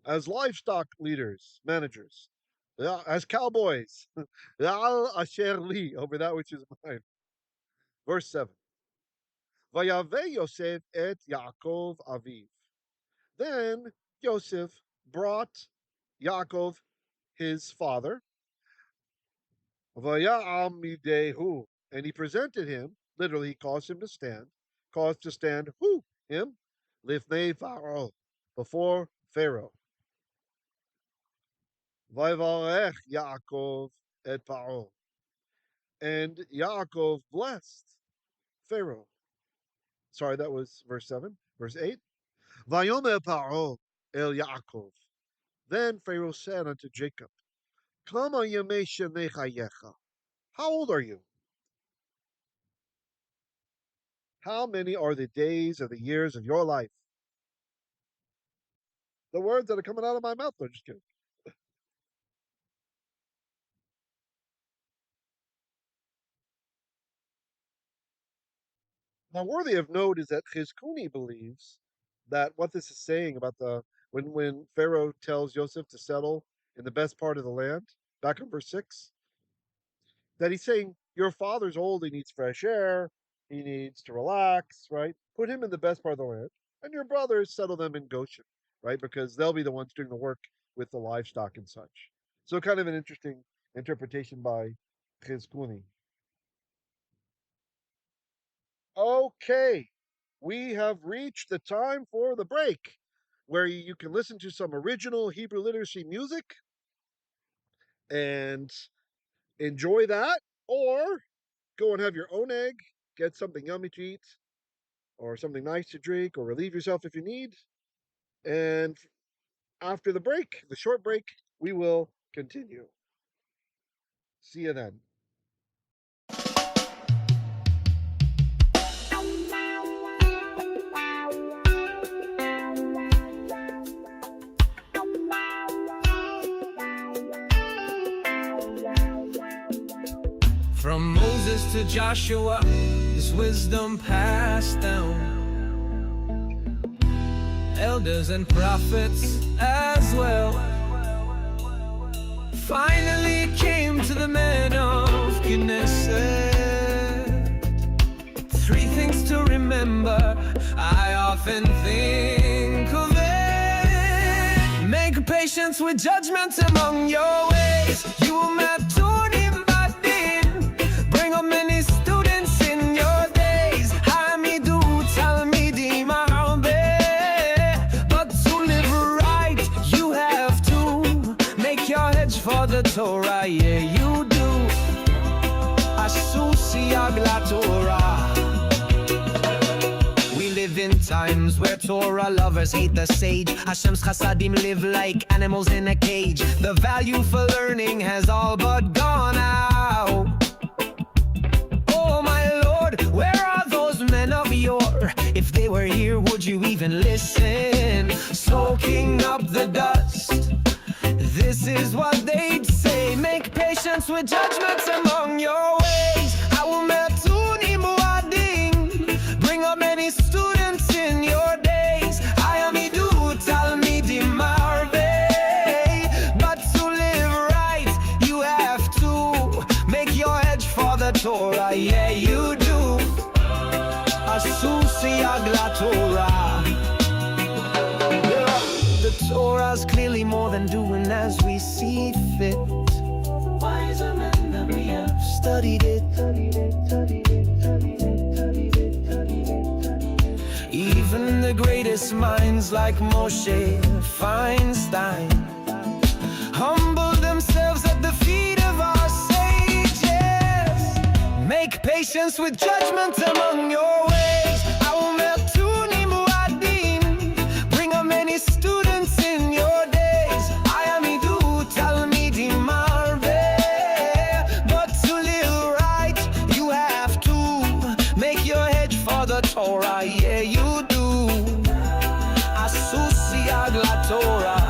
as livestock leaders, managers, as cowboys, al asher li, over that which is mine. Verse 7. Vayave Yosef et Yaakov aviv. Then Yosef brought Yaakov, his father, vaya'amidehu, and he presented him, literally he caused to stand, who? Him, lifnei Pharaoh, before Pharaoh. Vayvarech Yaakov et Paro. And Yaakov blessed Pharaoh. Sorry, that was verse 7. Verse 8. Vayomer Paro el Yaakov. Then Pharaoh said unto Jacob, Kama yemei shenei chayecha. How old are you? How many are the days of the years of your life? The words that are coming out of my mouth. No, just kidding. Now, worthy of note is that Chizkuni believes that what this is saying about when Pharaoh tells Joseph to settle in the best part of the land, back in verse 6, that he's saying, your father's old, he needs fresh air, he needs to relax, right? Put him in the best part of the land, and your brothers settle them in Goshen, right? Because they'll be the ones doing the work with the livestock and such. So kind of an interesting interpretation by Chizkuni. Okay, we have reached the time for the break, where you can listen to some original Hebrew literacy music and enjoy that, or go and have your own egg, get something yummy to eat, or something nice to drink, or relieve yourself if you need. And after the break, the short break, we will continue. See you then. From Moses to Joshua, this wisdom passed down. Elders and prophets as well. Finally it came to the man of Knesset. 3 things to remember, I often think of it. Make patience with judgment among your ways. You will met many students in your days. Hamidu Talmidim Arbe. But to live right, you have to make your hedge for the Torah. Yeah, you do. Asusi Agla Torah. We live in times where Torah lovers hate the sage. Hashem's chasadim live like animals in a cage. The value for learning has all but gone out. Where are those men of yore? If they were here, would you even listen? Soaking up the dust, this is what they'd say. Make patience with judgments among your ways. I will metuni muading. Bring up many students in your days. I am idu talmidim arbe. Agla Torah. The Torah's clearly more than doing as we see fit. Wiser men than we have studied it. Even the greatest minds like Moshe Feinstein humble themselves at the feet of our sages. Make patience with judgment among your ways. Aumertuni muadin. Bring up many students in your days. I am Idu Talmidim Marve. But to live right, you have to make your hedge for the Torah. Yeah, you do. Asusi Agla Torah.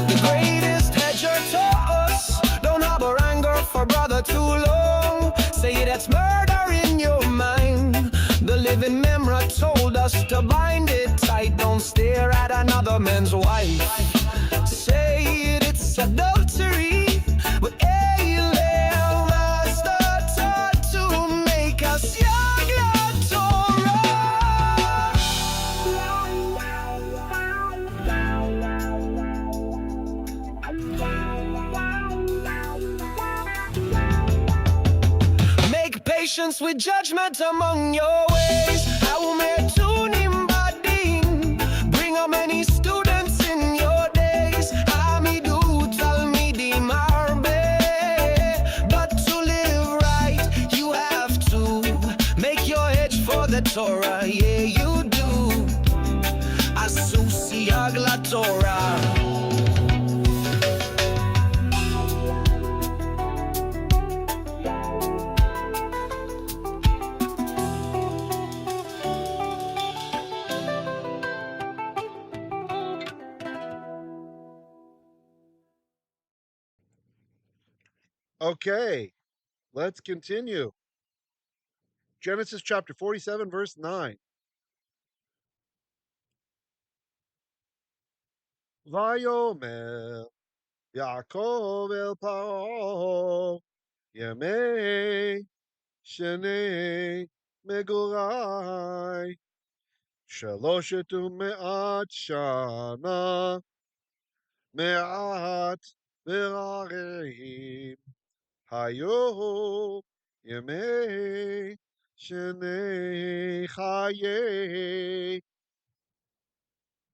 The greatest hedger taught us, don't harbor anger for brother too long. Say that's murder in your mind. The living memory told us to bind it tight. Don't stare at another man's wife. Say it's adultery. But Alel Master taught to make us Yagla Torah. Make patience with judgment among your ways. Aumertunim Badin. Bring up many students in your days. Hamidu Talmidim Arbe. But to live right, you have to make your hedge for the Torah. Yeah, you do. Asusi Agla Torah. Okay, let's continue. Genesis chapter 47, verse 9. Vayomer Yaakov el Paro Yemei Shnei Megurai Shaloshet u'me'at shana Me'at v'rareim Hayo Yemei Shnei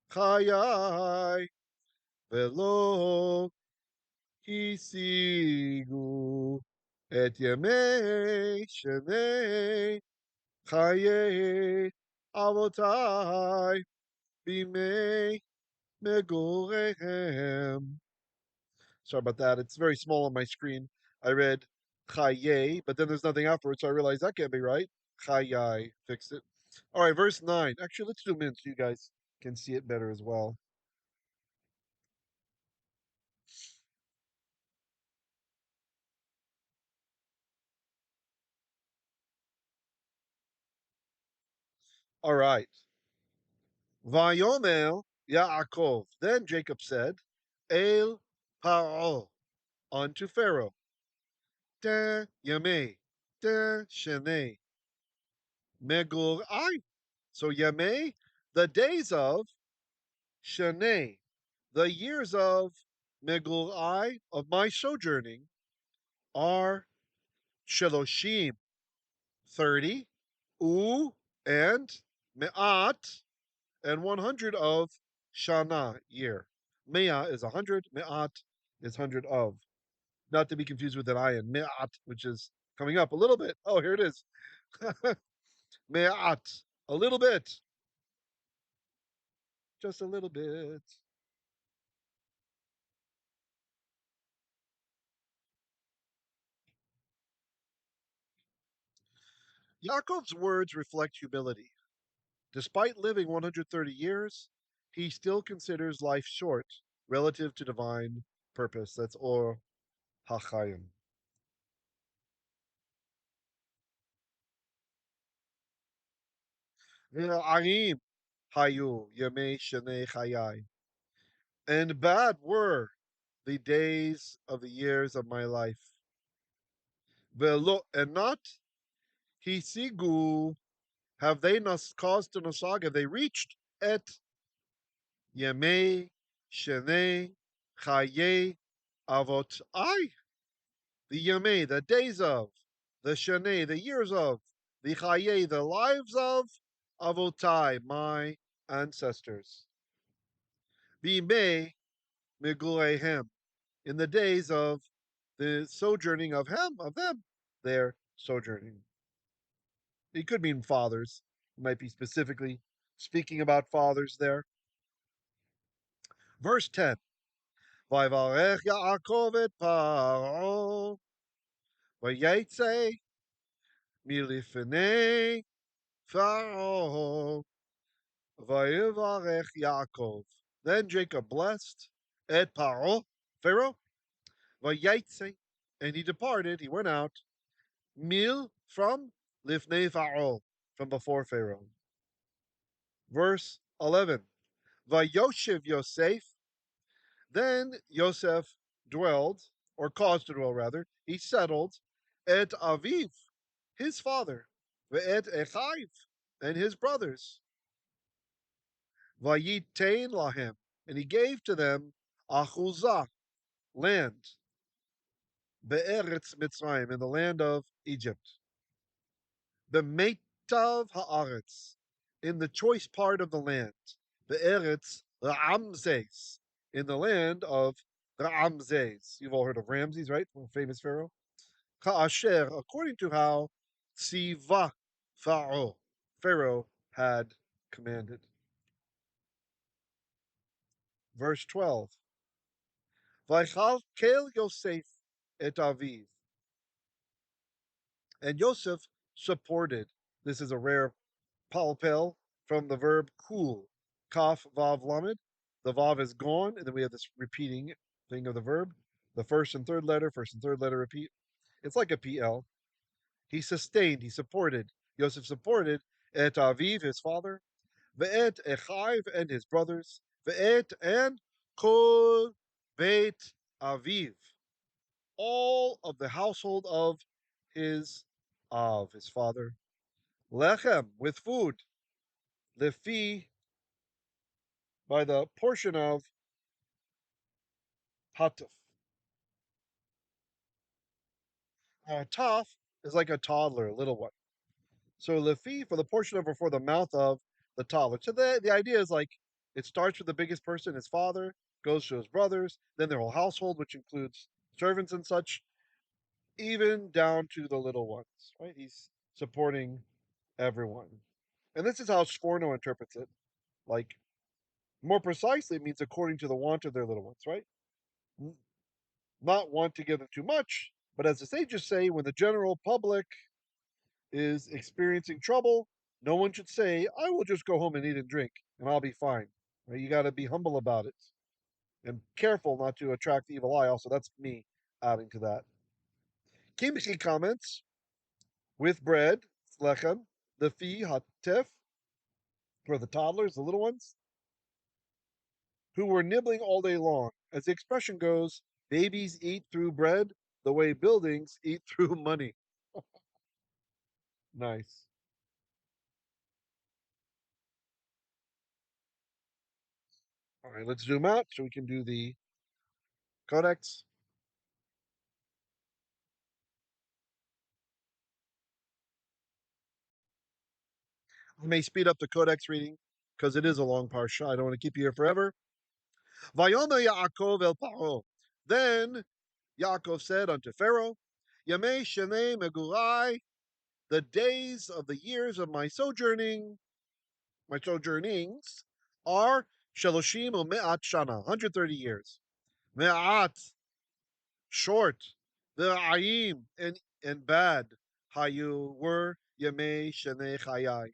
Chayai Velo Hisigu Et Yemei Shnei Chayei Avotai Bimei Megorehem. Sorry about that. It's very small on my screen. I read Chaye, but then there's nothing afterwards, so I realized that can't be right. Chayai. Fixed it. All right, verse 9. Actually, let's zoom in so you guys can see it better as well. All right. Vayomer Yaakov. Then Jacob said, El Paro, unto Pharaoh, Te Yamei, Te Shenei, Megur I. So Yamei, the days of Shenei, the years of Megur I, of my sojourning, are Sheloshim, 30, U, and Me'at, and 100 of Shana, year. Mea is 100, Me'at is 100 of. Not to be confused with an ayin, Me'at, which is coming up a little bit. Oh, here it is. Me'at, a little bit. Just a little bit. Yaakov's words reflect humility. Despite living 130 years, he still considers life short relative to divine purpose. That's Or HaChaim. Ve'arim hayu yemei shenei chayai. And bad were the days of the years of my life. Ve'lo, and not hisigu Have they caused to nasag? Have they reached et yemei shenei chaye avot I? The yemei, the days of, the shenei, the years of, the chaye, the lives of avotai, my ancestors. Bimei migurehem, in the days of the sojourning of him, of them, their sojourning. It could mean fathers. It might be specifically speaking about fathers there. Verse 10. ויברך יעקב את פרעה, ויצא מלפני פרעה, ויברך Yaakov. Then Jacob blessed et Paro, Pharaoh, ויצא, and he departed, he went out, mil from lifnei Pharaoh, from before Pharaoh. Verse 11. Vayoshev Yosef, then Yosef dwelled, or caused to dwell rather, he settled, et Aviv, his father, ve'et Echaiv, and his brothers, vayitain lahem, and he gave to them achuzah, land, be'eretz Mitzrayim, in the land of Egypt, be'meitav haaretz, in the choice part of the land, be'eretz Ramses, in the land of Ramses. You've all heard of Ramses, right? Famous pharaoh. Ka'asher, according to how Tziva Pharaoh, Pharaoh had commanded. Verse 12. Vaychal kel Yosef et Aviv. And Yosef supported. This is a rare palpel from the verb kul. Kaf vav lamed. The vav is gone, and then we have this repeating thing of the verb. The first and third letter repeat. It's like a PL. He sustained, he supported. Yosef supported et Aviv, his father, ve'et Echaiv, and his brothers, ve'et, and kol beit Aviv, all of the household of his his father, lechem, with food, lefi, by the portion of hatuf. Taf is like a toddler, a little one. So lefi, for the portion of, or for the mouth of the toddler. So the idea is like it starts with the biggest person, his father, goes to his brothers, then their whole household, which includes servants and such, even down to the little ones, right? He's supporting everyone. And this is how Sforno interprets it. Like, more precisely, it means according to the want of their little ones, right? Not want to give them too much, but as the sages say, when the general public is experiencing trouble, no one should say, I will just go home and eat and drink and I'll be fine. Right? You got to be humble about it and careful not to attract the evil eye. Also, that's me adding to that. Kimchi comments with bread, lechem, the fi hatef, for the toddlers, the little ones, who were nibbling all day long. As the expression goes, babies eat through bread the way buildings eat through money. Nice. All right, let's zoom out so we can do the codex. I may speed up the codex reading because it is a long parsha. I don't want to keep you here forever. Vayomer Yaakov el Paro. Then Yaakov said unto Pharaoh, Yamei Shenei Megurai, the days of the years of my sojournings, are Sheloshim or Me'at Shana, 130 years. Me'at, short. Ve'ayim, and bad. Hayu were Yamei Shenei Chayai,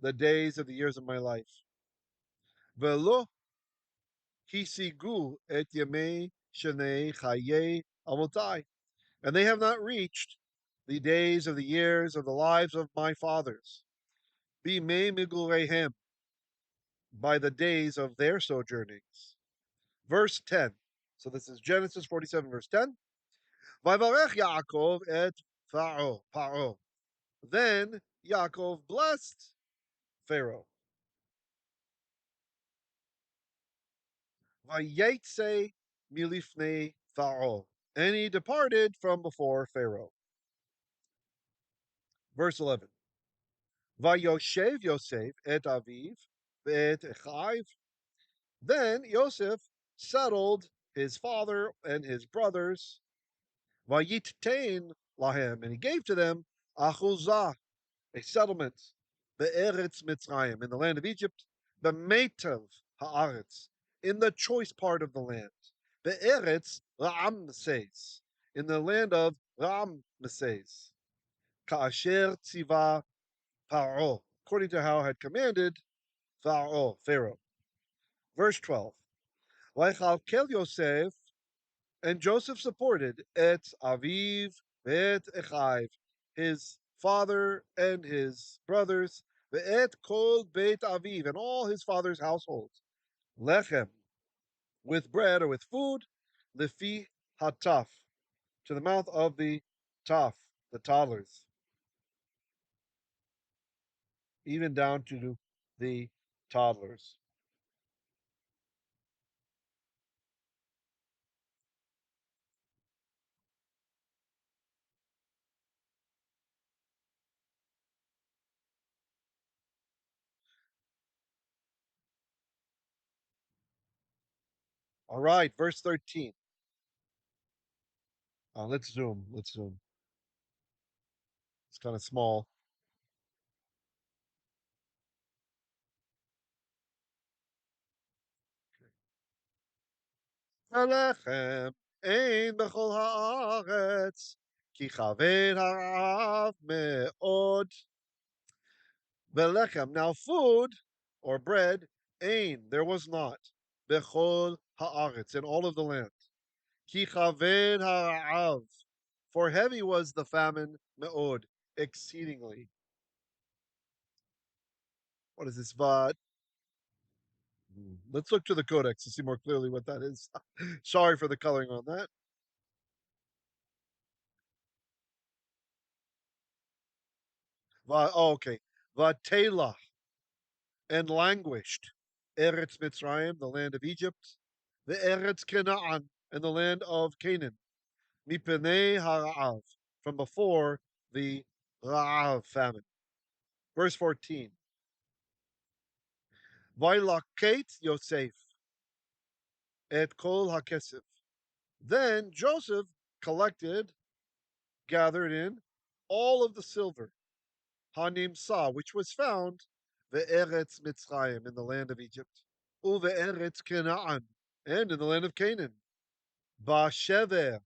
the days of the years of my life. Ve'lo hisigu et Yamei Shenei Chayei Avotai, and they have not reached the days of the years of the lives of my fathers. Bimei migurehem, by the days of their sojournings. Verse 10. So this is Genesis 47, verse 10. Vayvarech Yaakov et Paro. Then Yaakov blessed Pharaoh. Vayetse milifnei Pharaoh. And he departed from before Pharaoh. Verse 11. Vayoshev Yosef et Aviv et Echav. Then Yosef settled his father and his brothers. Vayittein lahem. And he gave to them achuzah, a settlement, be'eretz Mitzrayim, in the land of Egypt, be'metav ha'aretz, in the choice part of the land, be'eretz Ramses, in the land of Ramses, ka'asher tziva Paro, according to how had commanded Pharaoh. Verse 12. Kel Yosef, and Joseph supported et Aviv et Echav, his father and his brothers, et kol beit Aviv, and all his father's household, lechem, with bread or with food, lefi hataf, to the mouth of the taf, the toddlers, even down to the toddlers. All right, verse 13. Let's zoom. Let's zoom. It's kind of small. הלחם אין בכל הארץ, כי כבד הרעב מאוד. Velechem, now food or bread, ein, there was not, bechol haaretz, in all of the land. Ki chaved ha'arav, for heavy was the famine, meod, exceedingly. What is this, vad? Let's look to the codex to see more clearly what that is. Sorry for the coloring on that. Oh, okay. Vatela, and languished. Eretz Mitzrayim, the land of Egypt. The Eretz Canaan, and the land of Canaan. Mipenei hara'av, from before the Ra'av famine. Verse 14. Vailaket Yosef et kol hakesef. Then Joseph collected, gathered in, all of the silver, Hanimsa, which was found, the Eretz Mitzrayim, in the land of Egypt, uve Eretz Canaan, and in the land of Canaan, Bashever,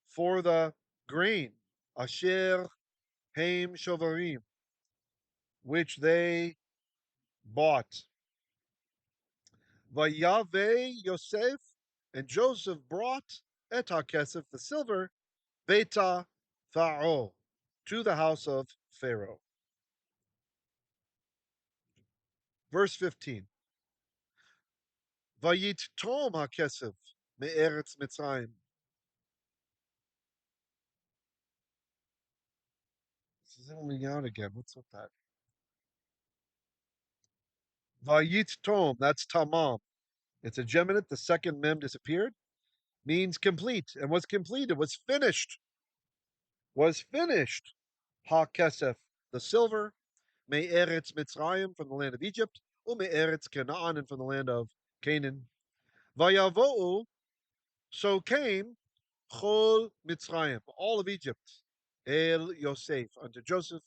for the grain, Asher Haim Shovarim, which they bought. Vayave Yosef, and Joseph brought et HaKesef, the silver, Beta Pharaoh, to the house of Pharaoh. Verse 15. Vayit Tom HaKesef me'eretz Mitzrayim. This is zooming out again. What's with that? Vayit Tom, that's Tamam. It's a geminate. The second mem disappeared. Means complete. And was completed, was finished. Was finished. Ha Kesef, the silver. Me Eretz Mitzrayim, from the land of Egypt. Me Eretz Canaan, and from the land of Canaan. Vayavo'u, so came Chol Mitzrayim, all of Egypt. El Yosef, unto Joseph,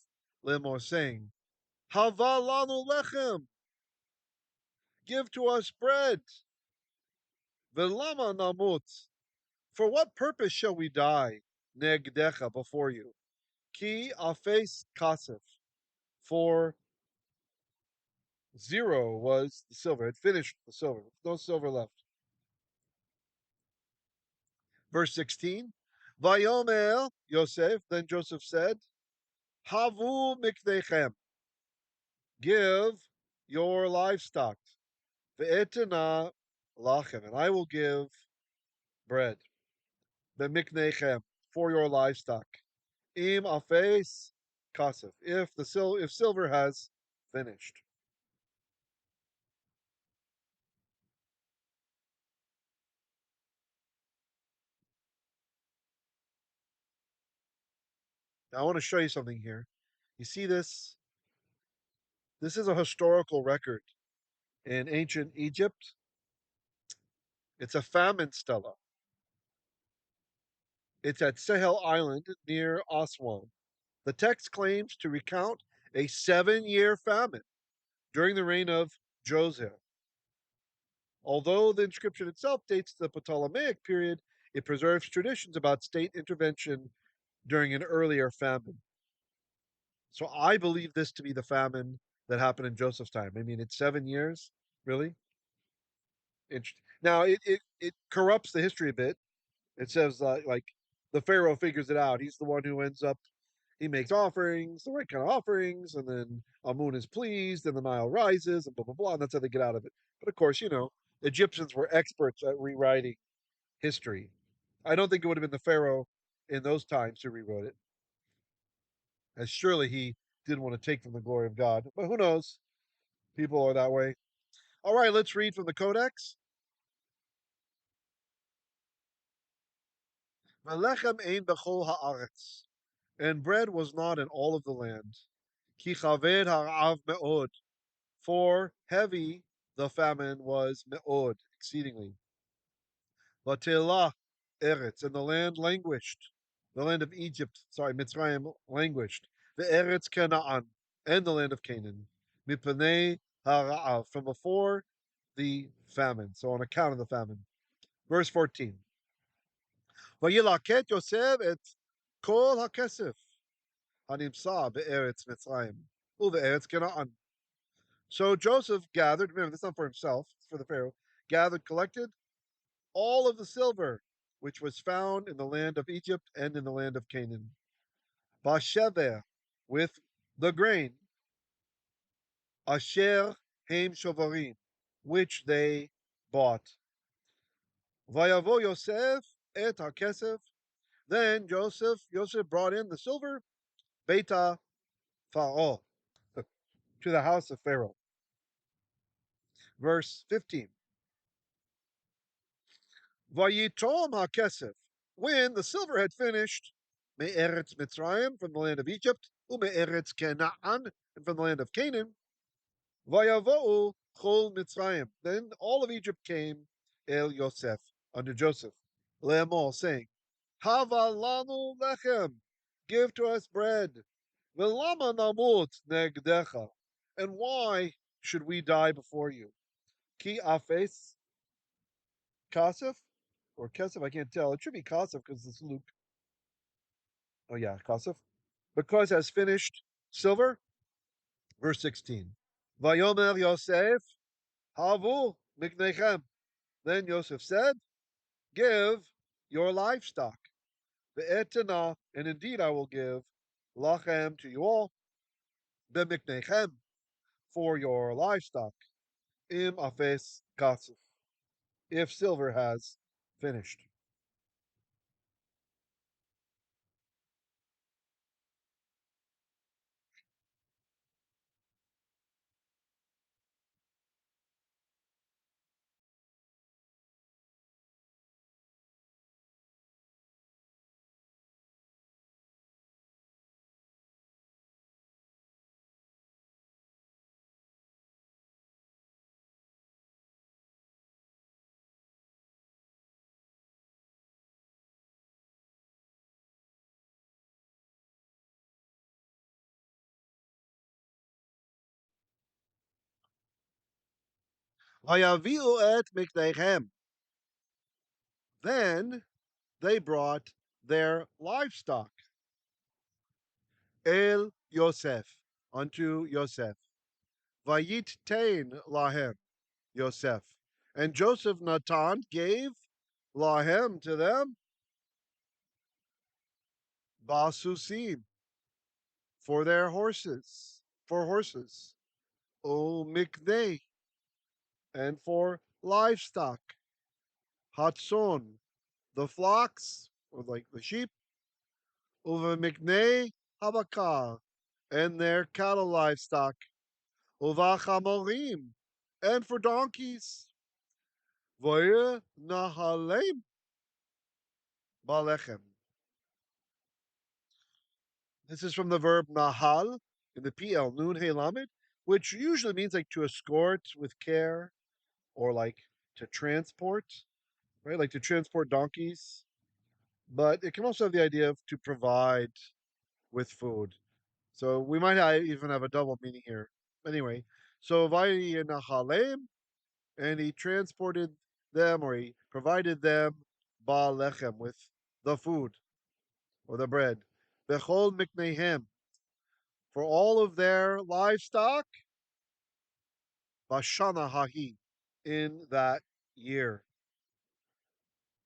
Lemor, saying, Hava lanu lechem, give to us bread. Velama namut, for what purpose shall we die? Negdecha, before you. Ki afes kasef, for zero was the silver, had finished the silver, no silver left. Verse 16, Vayomer Yosef, then Joseph said, Havu miknechem, give your livestock. Ve'etena lachem, and I will give bread. Be'miknechem, for your livestock. Im afes kasef. If silver has finished. Now I want to show you something here. You see this? This is a historical record in ancient Egypt. It's a famine stela. It's at Sehel Island near Aswan. The text claims to recount a 7 year famine during the reign of Joseph. Although the inscription itself dates to the Ptolemaic period, it preserves traditions about state intervention during an earlier famine. So I believe this to be the famine that happened in Joseph's time. I mean, it's 7 years, really. Interesting. Now it corrupts the history a bit. It says like the Pharaoh figures it out. He's the one who ends up. He makes offerings, the right kind of offerings, and then Amun is pleased, and the Nile rises, and blah blah blah. And that's how they get out of it. But of course, Egyptians were experts at rewriting history. I don't think it would have been the Pharaoh in those times who rewrote it, as surely he didn't want to take from the glory of God. But who knows? People are that way. All right, let's read from the Codex. Velechem ein bechol haaretz, and bread was not in all of the land. Ki chaved ha'av me'od, for heavy the famine was me'od, exceedingly. Vatelah eretz, and the land languished. The land of Egypt, sorry, Mitzrayim languished. The eretz Canaan, and the land of Canaan. Mipnei hara'av, from before the famine. So on account of the famine. Verse 14. Vayilaket Yosef et kol hakesef hanimsa be'eretz Mitzrayim uve'eretz Canaan. So Joseph gathered, remember, this is not for himself, it's for the Pharaoh, gathered, collected all of the silver which was found in the land of Egypt and in the land of Canaan. Bashever, with the grain, asher heim shovarim, which they bought. Vayavo Yosef et hakesef. Then Joseph brought in the silver, beta Pharaoh, to the house of Pharaoh. Verse 15. Vayitom hakesef. When the silver had finished, me'eretz Mitzrayim, from the land of Egypt, ume'eretz Canaan, and from the land of Canaan, vayavo'u chol Mitzrayim. Then all of Egypt came el Yosef, under Joseph, le'emol, saying, Hava lanu lechem, give to us bread. Velama namut negdecha, and why should we die before you? Ki afes kasef, or kesef, I can't tell. It should be kasef because it's Luke. Oh yeah, kasef. Because has finished silver. Verse 16. Vayomer Yosef, havu miknechem. Then Yosef said, give your livestock. Ve'etana, and indeed I will give lachem to you all, b'miknechem, for your livestock, im afes kasef, if silver has finished. Vayaviu et miknechem. Then they brought their livestock, El Yosef, unto Yosef. Vayit tain lahem, Yosef. And Joseph Natan gave lahem to them, basusim, for their horses, for horses. O mikneh, and for livestock. Hatson, the flocks, or like the sheep. Uva mikneh habakar, and their cattle livestock, uvachamorim, and for donkeys, voye nahalem balechem. This is from the verb nahal in the PL, nun he lamed, which usually means like to escort with care or like to transport, right? Like to transport donkeys. But it can also have the idea of to provide with food. So we might even have a double meaning here. Anyway, so Vayi Nahalem, and he transported them or he provided them Ba Lechem with the food or the bread. Bechol Miknehem, for all of their livestock, Bashana Hahi, in that year.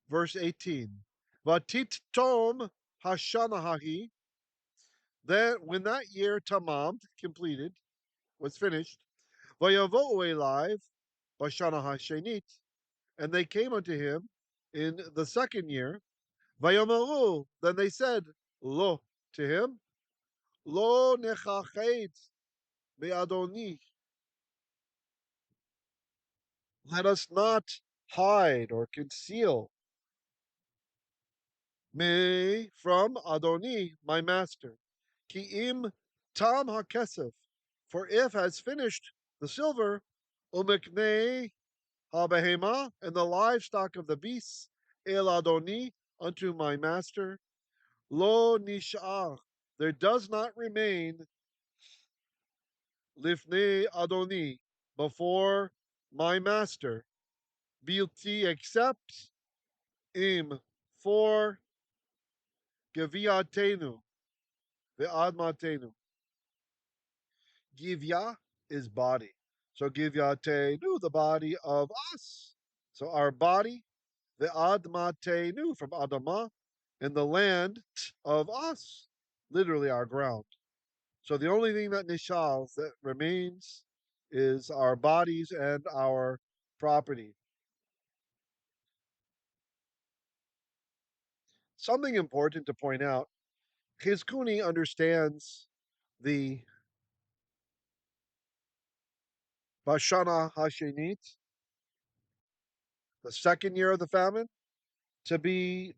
Verse 18. Vatit Tom Hashana Hahi, then when that year tamam completed, was finished, Vayavo'u Eliv, Bashana Hashenit, and they came unto him in the second year. Vayamaru, then they said, Lo, to him, Lo nechachet be'adoni, let us not hide or conceal me from Adoni, my master. Ki im tam hakesef, for if has finished the silver, umeknei habehema, and the livestock of the beasts, el Adoni, unto my master, lo nishar, there does not remain lifnei Adoni, before my master, bilti, except im, for geviatenu, ve'admatenu. Givya is body. So givyatenu, the body of us. So our body, the admatenu from Adama, and the land of us, literally our ground. So the only thing that nishal that remains is our bodies and our property. Something important to point out: Chizkuni understands the Bashana Hashenit, the second year of the famine, to be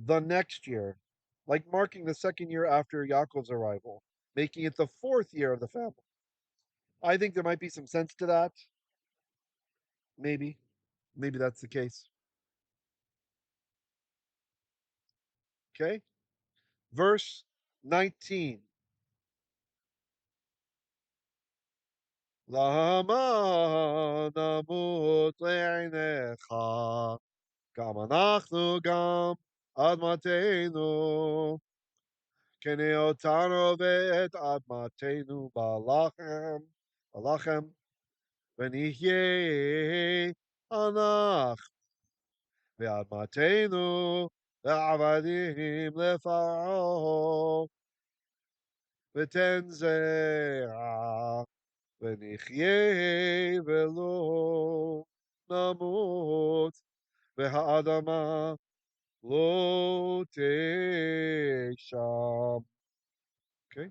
the next year, like marking the second year after Yaakov's arrival, making it the fourth year of the famine. I think there might be some sense to that. Maybe. Maybe that's the case. Okay. Verse 19. Lama namut le'einecha, gam anachnu gam admatenu, keneotanu ve'et admatenu balachem, ונהיה אנחנו ואדמתנו לעבדים לפרעה ותן זרע ונחיה ולא נמות והאדמה לא תשם. Okay.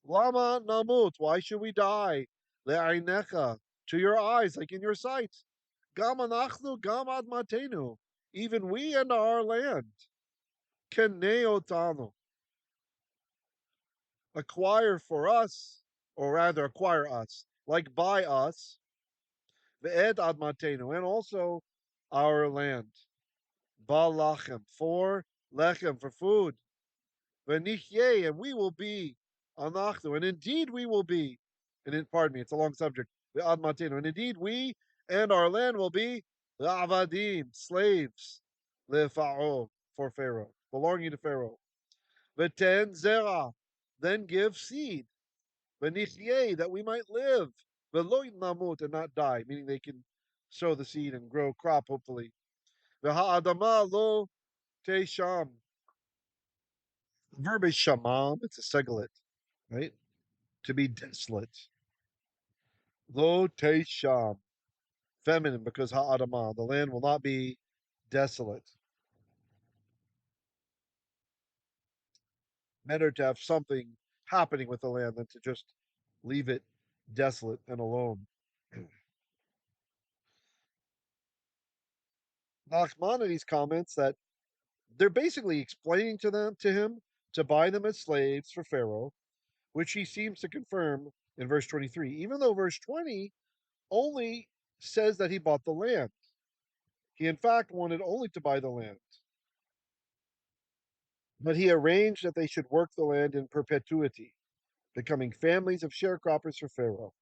Lama namut, why should we die? Le'ainecha, to your eyes, like in your sight. Gam anachnu, gam admatenu, even we and our land. Keneotanu, acquire for us, or rather acquire us, like buy us, ve'ed admatenu, and also our land. Balachem, for lechem, for food. V'nichyeh, and we will be anachnu, and indeed we will be, pardon me, it's a long subject. Ve'admatenu, and indeed we and our land will be la'avadim, slaves, le'fa'o, for Pharaoh, belonging to Pharaoh. V'ten zera, then give seed. V'nichyeh, that we might live. V'lo namut, and not die, meaning they can sow the seed and grow crop, hopefully. V'ha'adama lo tesham. The verb is shamam, it's a segalit, right? To be desolate. Lo teisham, feminine, because ha'adamah, the land will not be desolate. Better to have something happening with the land than to just leave it desolate and alone. Nachmanides comments that they're basically explaining to him to buy them as slaves for Pharaoh, which he seems to confirm in verse 23, even though verse 20 only says that he bought the land. He in fact wanted only to buy the land, but he arranged that they should work the land in perpetuity, becoming families of sharecroppers for Pharaoh.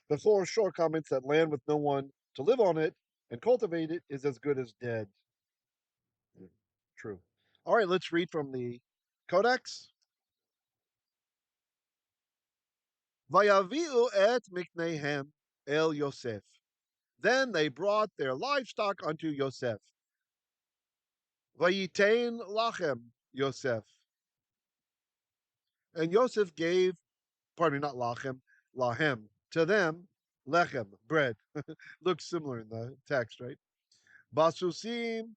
The Flora Shore comments that land with no one to live on it and cultivate it is as good as dead. Yeah, true. All right, let's read from the Codex. Vayaviu et miknehem el Yosef. Then they brought their livestock unto Yosef. Vayitain lachem Yosef. And Yosef gave, pardon me, not lachem, lahem, to them, lechem, bread. Looks similar in the text, right? Basusim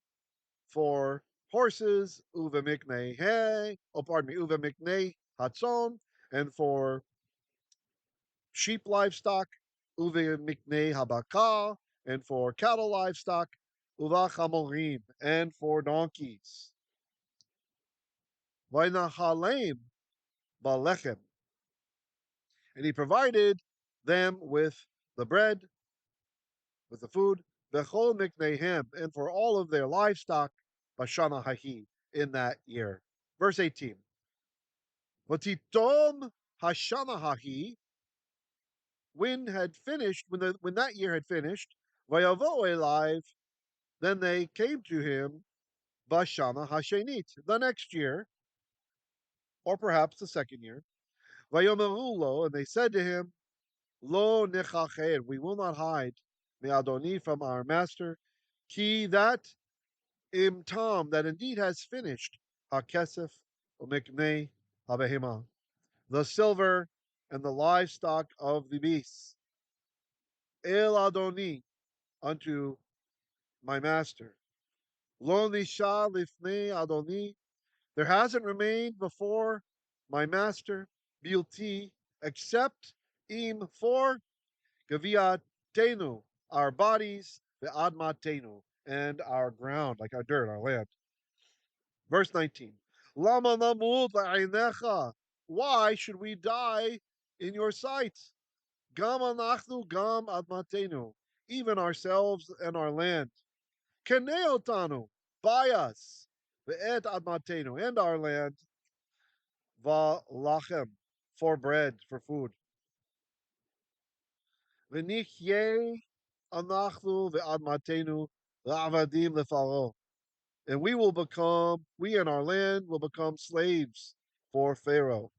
for horses, uve mikne hay, oh, pardon me, uve mikne hatzon, and for sheep livestock, uve mikne habakal, and for cattle livestock, uva chamorim, and for donkeys. Vainahalem balechem, and he provided them with the bread, with the food, vechol miknehem, and for all of their livestock, bashana hahi, in that year. Verse 18. Vatitom hashana hahi, when that year had finished, vayavo elive, then they came to him, bashana hashenit, the next year, or perhaps the second year, vayomerulo, and they said to him, lo nechacher, we will not hide, me'adoni, from our master, ki that imtam, that indeed has finished, hakesef, umiknei, habehima, the silver and the livestock of the beasts, el adoni, unto my master. Lo nisha lifnei adoni, there hasn't remained before my master, bilti, except im for gaviatenu, our bodies, the admatenu, and our ground, like our dirt, our land. Verse 19. Lama namut la'einecha, why should we die in your sight? Gam anachnu gam admatenu, even ourselves and our land. Keneotanu, buy us, ve'et admatenu, and our land, va'lachem, for bread, for food. V'nichyeh anachnu ve'admatenu la'avadim lefaro, and we and our land will become slaves for Pharaoh.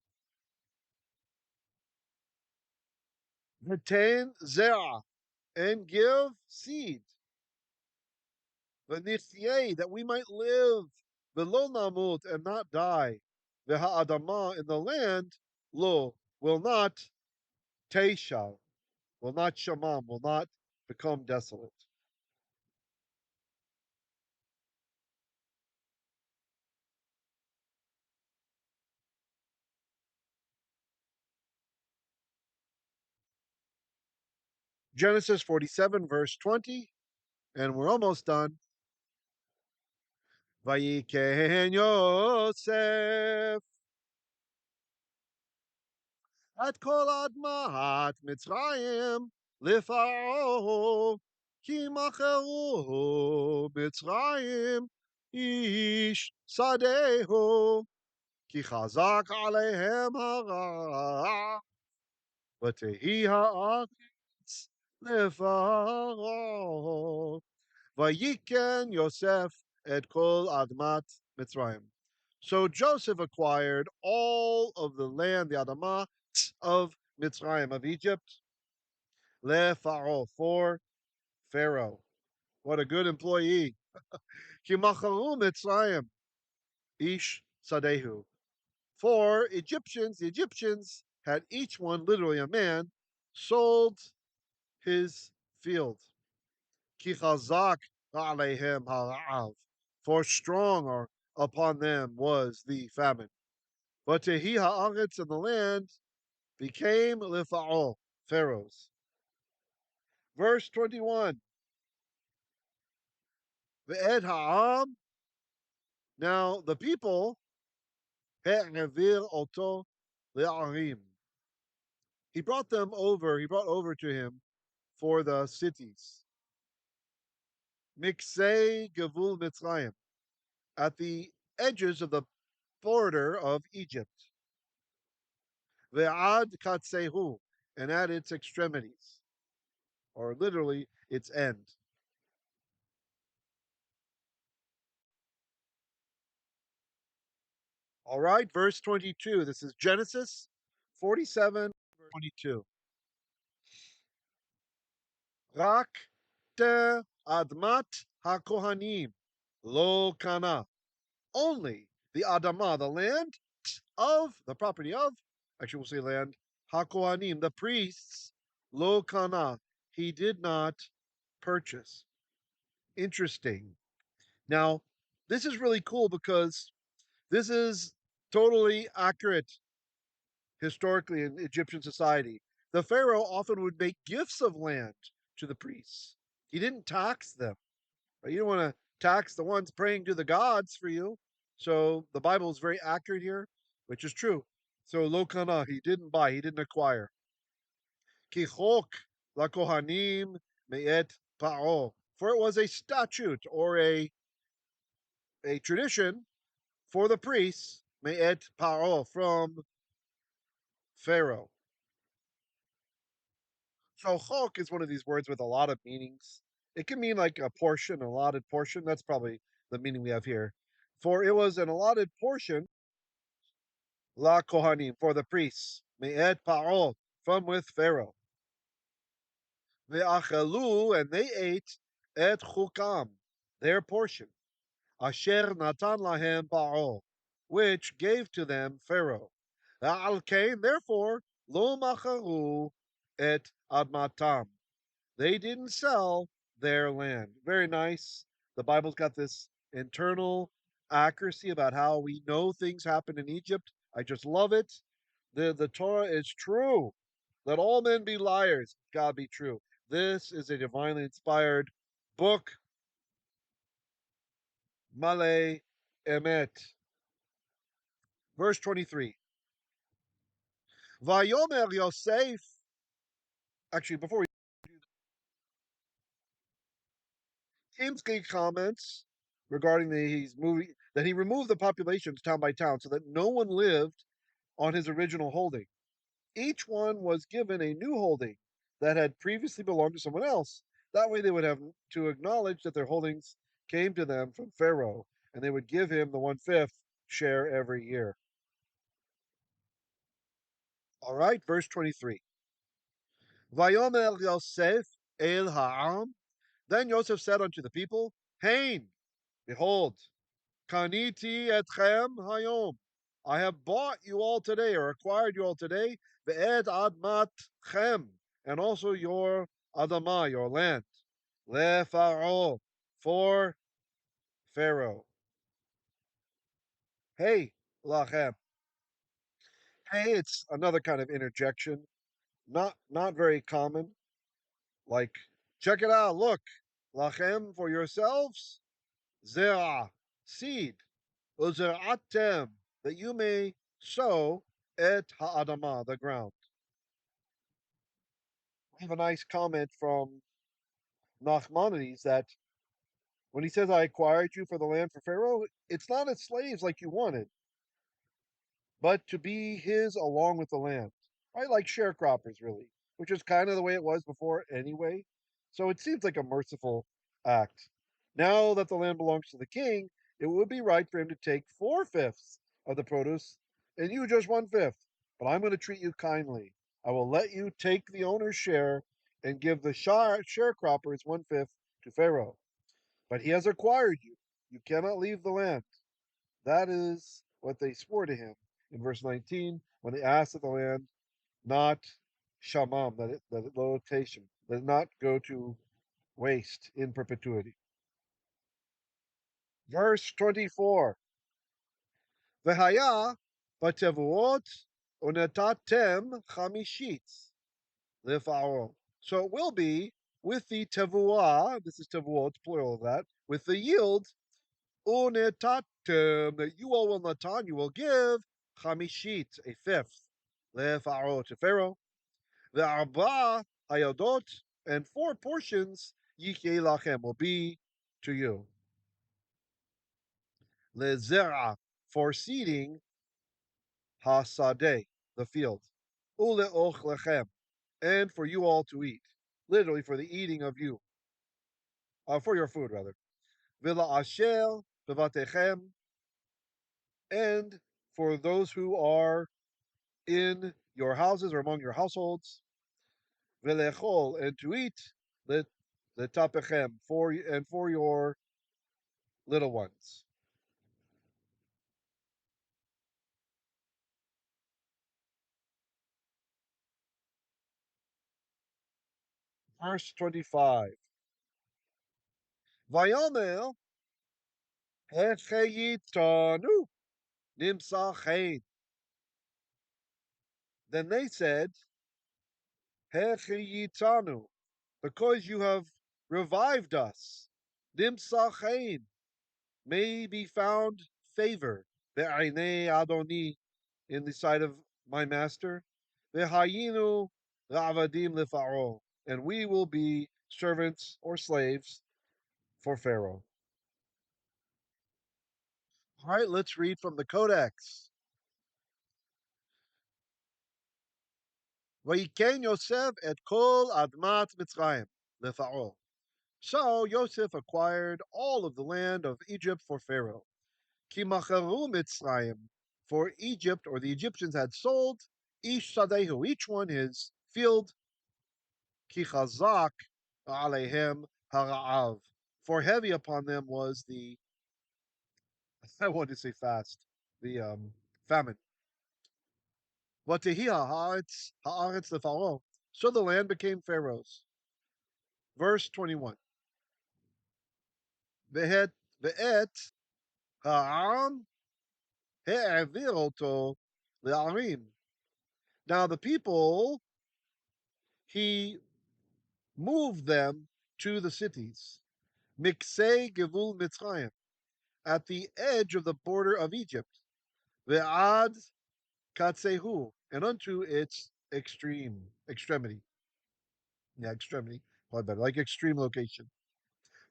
Retain zera, and give seed. V'nichyeh, that we might live. V'lo namut, and not die. V'ha'adama, in the land, lo, will not teishal, will not shamam, will not become desolate. Genesis 47, verse 20, and we're almost done. Vayikehen Yosef at kol admat Mitzrayim lifao ki macheruhu Mitzrayim ish sadehu ki chazak alehem hara v'tehi haaretz lefaro. Vayiken Yosef et kol admat Mitzrayim. So Joseph acquired all of the land, the Adamah of Mitzrayim, of Egypt, leFaro, for Pharaoh. What a good employee. Kimacharu Mitzrayim, ish sadehu. For Egyptians, the Egyptians had each one, literally a man, sold his field. Ki chazak alehem ha'av, for strong or upon them was the famine. But Tehi haaretz, and the land became lifa'ol, Pharaoh's. Verse 21. Ve'ed ha'am, now the people, he'evir oto le'arim. He brought over to him for the cities. Miksei Gavul Mitzrayim, at the edges of the border of Egypt. Ve'ad Katsehu, and at its extremities, or literally its end. All right, verse 22. This is Genesis 47, verse 22. Rak te admat hakohanim lo kana. Only the Adamah, the land of, the property of, actually we'll say land, hakohanim, the priests, lo kana, he did not purchase. Interesting. Now, this is really cool because this is totally accurate historically in Egyptian society. The pharaoh often would make gifts of land to the priests. He didn't tax them. Right? You don't want to tax the ones praying to the gods for you. So the Bible is very accurate here, which is true. So lo kana, he didn't buy, he didn't acquire. Ki chok la kohanim me'et pa'o. For it was a statute or a tradition for the priests, me'et pa'o, from Pharaoh. So chok is one of these words with a lot of meanings. It can mean like a portion, an allotted portion. That's probably the meaning we have here. For it was an allotted portion, la kohanim, for the priests, me'et pa'o, from with Pharaoh. Ve'achelu, and they ate et chukam, their portion, asher natan lahem pa'o, which gave to them Pharaoh. Al kain, therefore, lo macharu et admatam, they didn't sell their land. Very nice. The Bible's got this internal accuracy about how we know things happen in Egypt. I just love it. The Torah is true. Let all men be liars, God be true. This is a divinely inspired book. Malay Emet. Verse 23. Vayomer Yosef. Actually, before we Timsky comments regarding his movie that he removed the populations town by town so that no one lived on his original holding. Each one was given a new holding that had previously belonged to someone else. That way they would have to acknowledge that their holdings came to them from Pharaoh, and they would give him the 1/5 share every year. All right, verse 23. Vayomer Yosef el ha'am. Then Yosef said unto the people, Hain, behold, Kaniti etchem hayom. I have bought you all today, or acquired you all today, ve'ed admat chem, and also your adamah, your land, le'faro, for Pharaoh. Hey, lachem. Hey, it's another kind of interjection, not very common. Like, check it out, look, lachem, for yourselves, zera, seed, uzeratem, that you may sow et ha'adamah, the ground. I have a nice comment from Nachmanides that when he says, I acquired you for the land for Pharaoh, it's not as slaves like you wanted, but to be his along with the land. Right? Like sharecroppers, really, which is kind of the way it was before anyway. So it seems like a merciful act. Now that the land belongs to the king, it would be right for him to take 4/5 of the produce and you just 1/5. But I'm going to treat you kindly. I will let you take the owner's share and give the sharecroppers 1/5 to Pharaoh. But he has acquired you. You cannot leave the land. That is what they swore to him in verse 19 when they asked that the land not shamam, that it location, that it not go to waste in perpetuity. Verse 24. V'haya b'tevuot unetatem chamishit lefaro. So it will be with the tevuah, this is tevuot, plural of that, with the yield, unetatem, that you all will natan, you will give, chamishit, a fifth, lefaro, to Pharaoh, the arba hayodot, and four portions, yikye lachem, will be to you. Lezera, for seeding, hasadeh, the field. Uleoch lechem, and for you all to eat. Literally for the eating of you, for your food rather. Villa asher bevatechem, and for those who are in your houses or among your households. Velechol, and to eat. Let letapechem, for your little ones. Verse 25. Vayomer hecheyitanu nimsa. Then they said, Hechiyitanu, because you have revived us. Nimsachein, may be found favor. Ve'ainei Adoni, in the sight of my master. Ve'hayinu ra'avadim lefaro, and we will be servants or slaves for Pharaoh. All right, let's read from the Codex. Vayiken Yosef et kol admat Mitzrayim lefaro. So Yosef acquired all of the land of Egypt for Pharaoh. Kimacharu Mitzrayim, for Egypt or the Egyptians had sold ish sadehu, each one his field. Kichazak alehem haraav, for heavy upon them was the I want to say fast, the famine. Vatehia haaretz lefaro, so the land became Pharaoh's. Verse 21. Vehet ve'et ha'am he'aviroto le'arim. Now the people, he moved them to the cities. Miksei Gevul Mitzrayim, at the edge of the border of Egypt. Ve'ad Katsehu, and unto its extremity. Yeah, extremity. Probably better, like extreme location.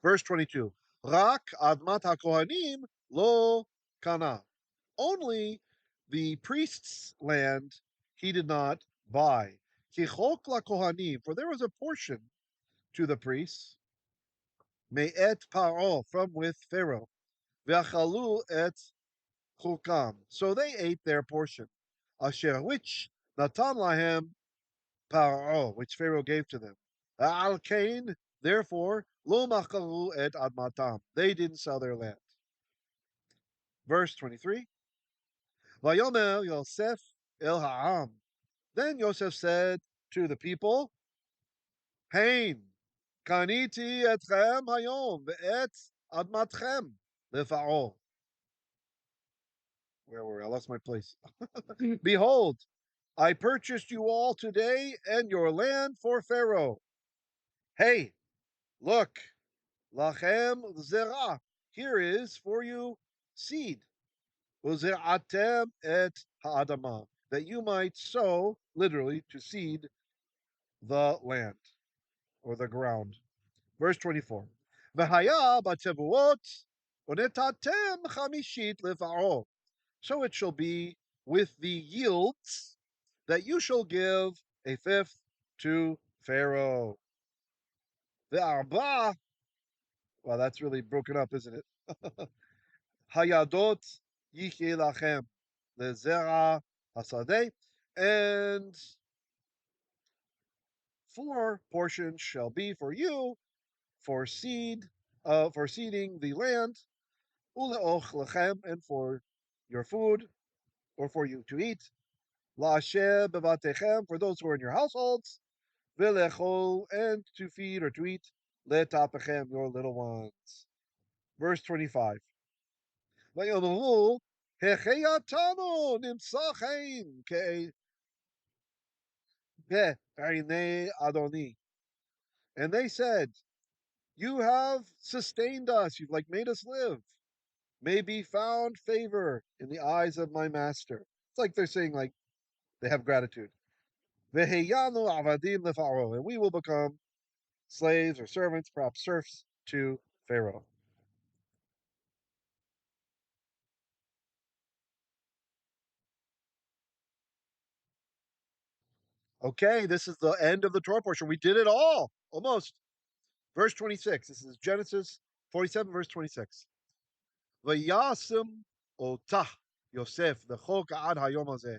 Verse 22. Rak admat hakohanim lo kana. Only the priest's land he did not buy. Kichok la kohanim, for there was a portion to the priests. Me'et paro, from with Pharaoh. Ve'achalu et chukam, so they ate their portion. Asher, which natan lahem paro, which Pharaoh gave to them. Al kain, therefore, lo machalu et admatam, they didn't sell their land. Verse 23. Vayomer Yosef el ha'am. Then Yosef said to the people, Hain, kaniti etchem hayom ve'et admatchem lefaro. Where were I? Lost my place. Behold, I purchased you all today and your land for Pharaoh. Hey, look, lachem zera. Here is for you seed. Uzeratem et ha'adama, that you might sow, literally, to seed the land or the ground. Verse 24. V'haya batevuot unetatem chamishit lefaro. So it shall be with the yields that you shall give a fifth to Pharaoh. The arba, well, that's really broken up, isn't it? Hayadot yichye lachem, lezera hasadeh, and four portions shall be for you for for seeding the land, uleoch lechem, and for your food, or for you to eat, la'asher bevatechem, for those who are in your households, Vilechol, and to feed or to eat, your little ones. Verse 25. Vayomahu Hecheyatano nimsachein be'einei Adoni. And they said, you have sustained us. You've like made us live. May be found favor in the eyes of my master. It's like they're saying, like, they have gratitude. Veheyanu avadim lefaro, and we will become slaves or servants, perhaps serfs to Pharaoh. Okay, this is the end of the Torah portion. We did it all, almost. Verse 26. This is Genesis 47, verse 26. Vayasim otah Yosef the chok ad hayom hazeh.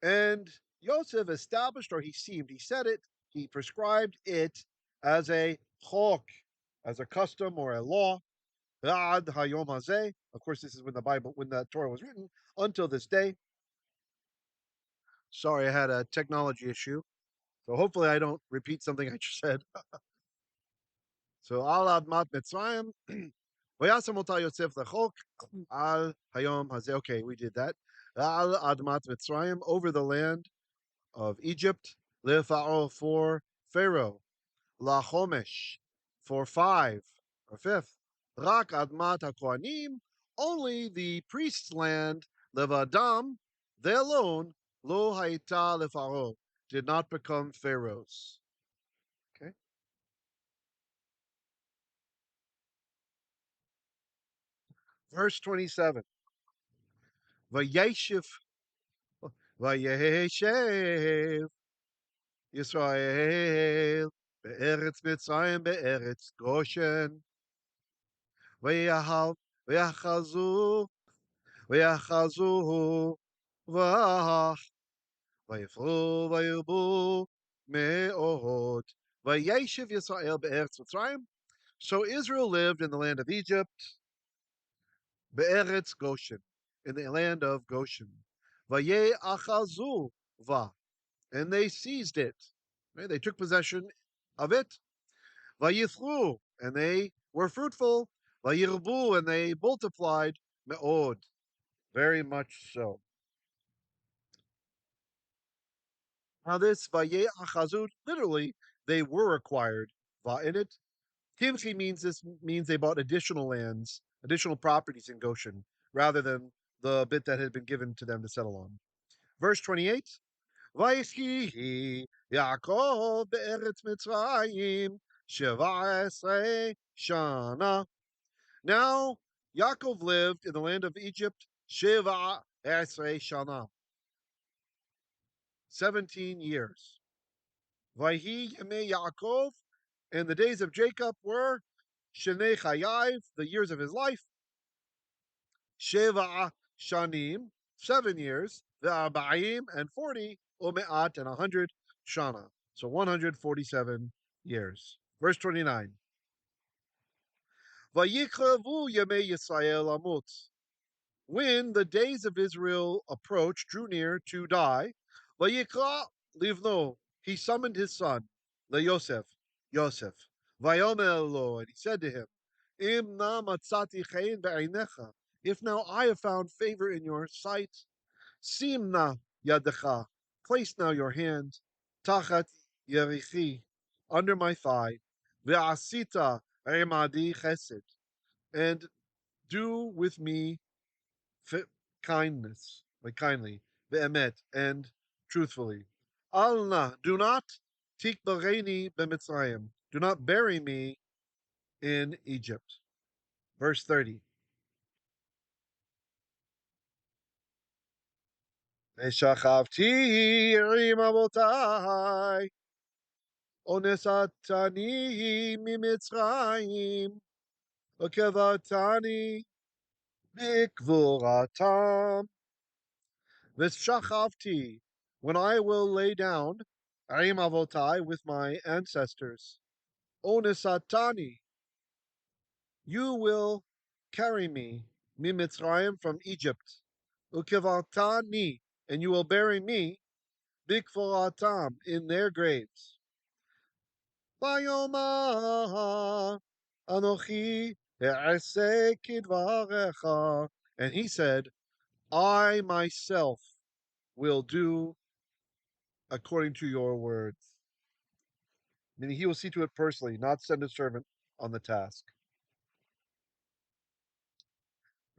And Yosef established, or he said it, he prescribed it as a chok, as a custom or a law. Ad hayom hazeh. Of course, this is when the Torah was written, until this day. Sorry, I had a technology issue. So hopefully I don't repeat something I just said. So al admat Mitzrayim, vayasam ota Yosef lechok al hayom hazeh. Okay, we did that. Al admat Mitzrayim, over the land of Egypt, lefa'o, for Pharaoh, la chomesh, for five or fifth, rak admat hakohanim, only the priest's land, levadam, they alone, lo haita lefa'o, did not become Pharaoh's. Okay. Verse 27. Vayeshiv, Vayeshev, Yisrael, Be'eretz Mitzrayim, Be'eretz Goshen, Vayahav, Vayachazu, Vayachazu, Vah, Vayifru, Vayubu, Me'od, Vayeshiv Yisrael, Be'eretz Mitzrayim. So Israel lived in the land of Egypt, Be'eretz Goshen, in the land of Goshen. Vayeachazu, Va, and they seized it. Right? They took possession of it. Vayithru, and they were fruitful. Vayirbu, and they multiplied. Me'od, very much so. Now this Vayeachazud, literally, they were acquired. Va in it. Timchi means they bought additional lands, additional properties in Goshen, rather than the bit that had been given to them to settle on. Verse 28. ויחי יעקב בארץ מצרים 17 שנה. Now Yaakov lived in the land of Egypt 17 shana, 17 years. Vayhi yemei Yaakov, and the days of Jacob were Shnei Chayav, the years of his life, Sheva Shanim, 7 years, Ve'arba'im, and 40, Ume'at, and 100, Shana. So 147 years. Verse 29. Vayikrevu Yemei Yisrael Amut. When the days of Israel approached, drew near to die, Vayikra Livno, he summoned his son, Le Yosef, Yosef. Vayomer lo, and he said to him, Im na matzati chein be'einecha, if now I have found favor in your sight, Simna yadecha, place now your hand, tachat yerichi, under my thigh, ve'asita emadi chesed, and do with me kindness, like kindly, ve'emet, and truthfully. Alna, do not tikbareni b'mitzrayim, do not bury me in Egypt. Verse 30. ושכבתי עם אבותיי, ונשאתני ממצרים, וקברתני בקבורתם. ושכבתי, when I will lay down, עם אבותיי, with my ancestors. ונשאתני, you will carry me, ממצרים, from Egypt. וקברתני, and you will bury me, בקבורתם, in their graves. ויאמר אנוכי אעשה כדבריך. And he said, I myself will do according to your words. Meaning he will see to it personally, not send a servant on the task.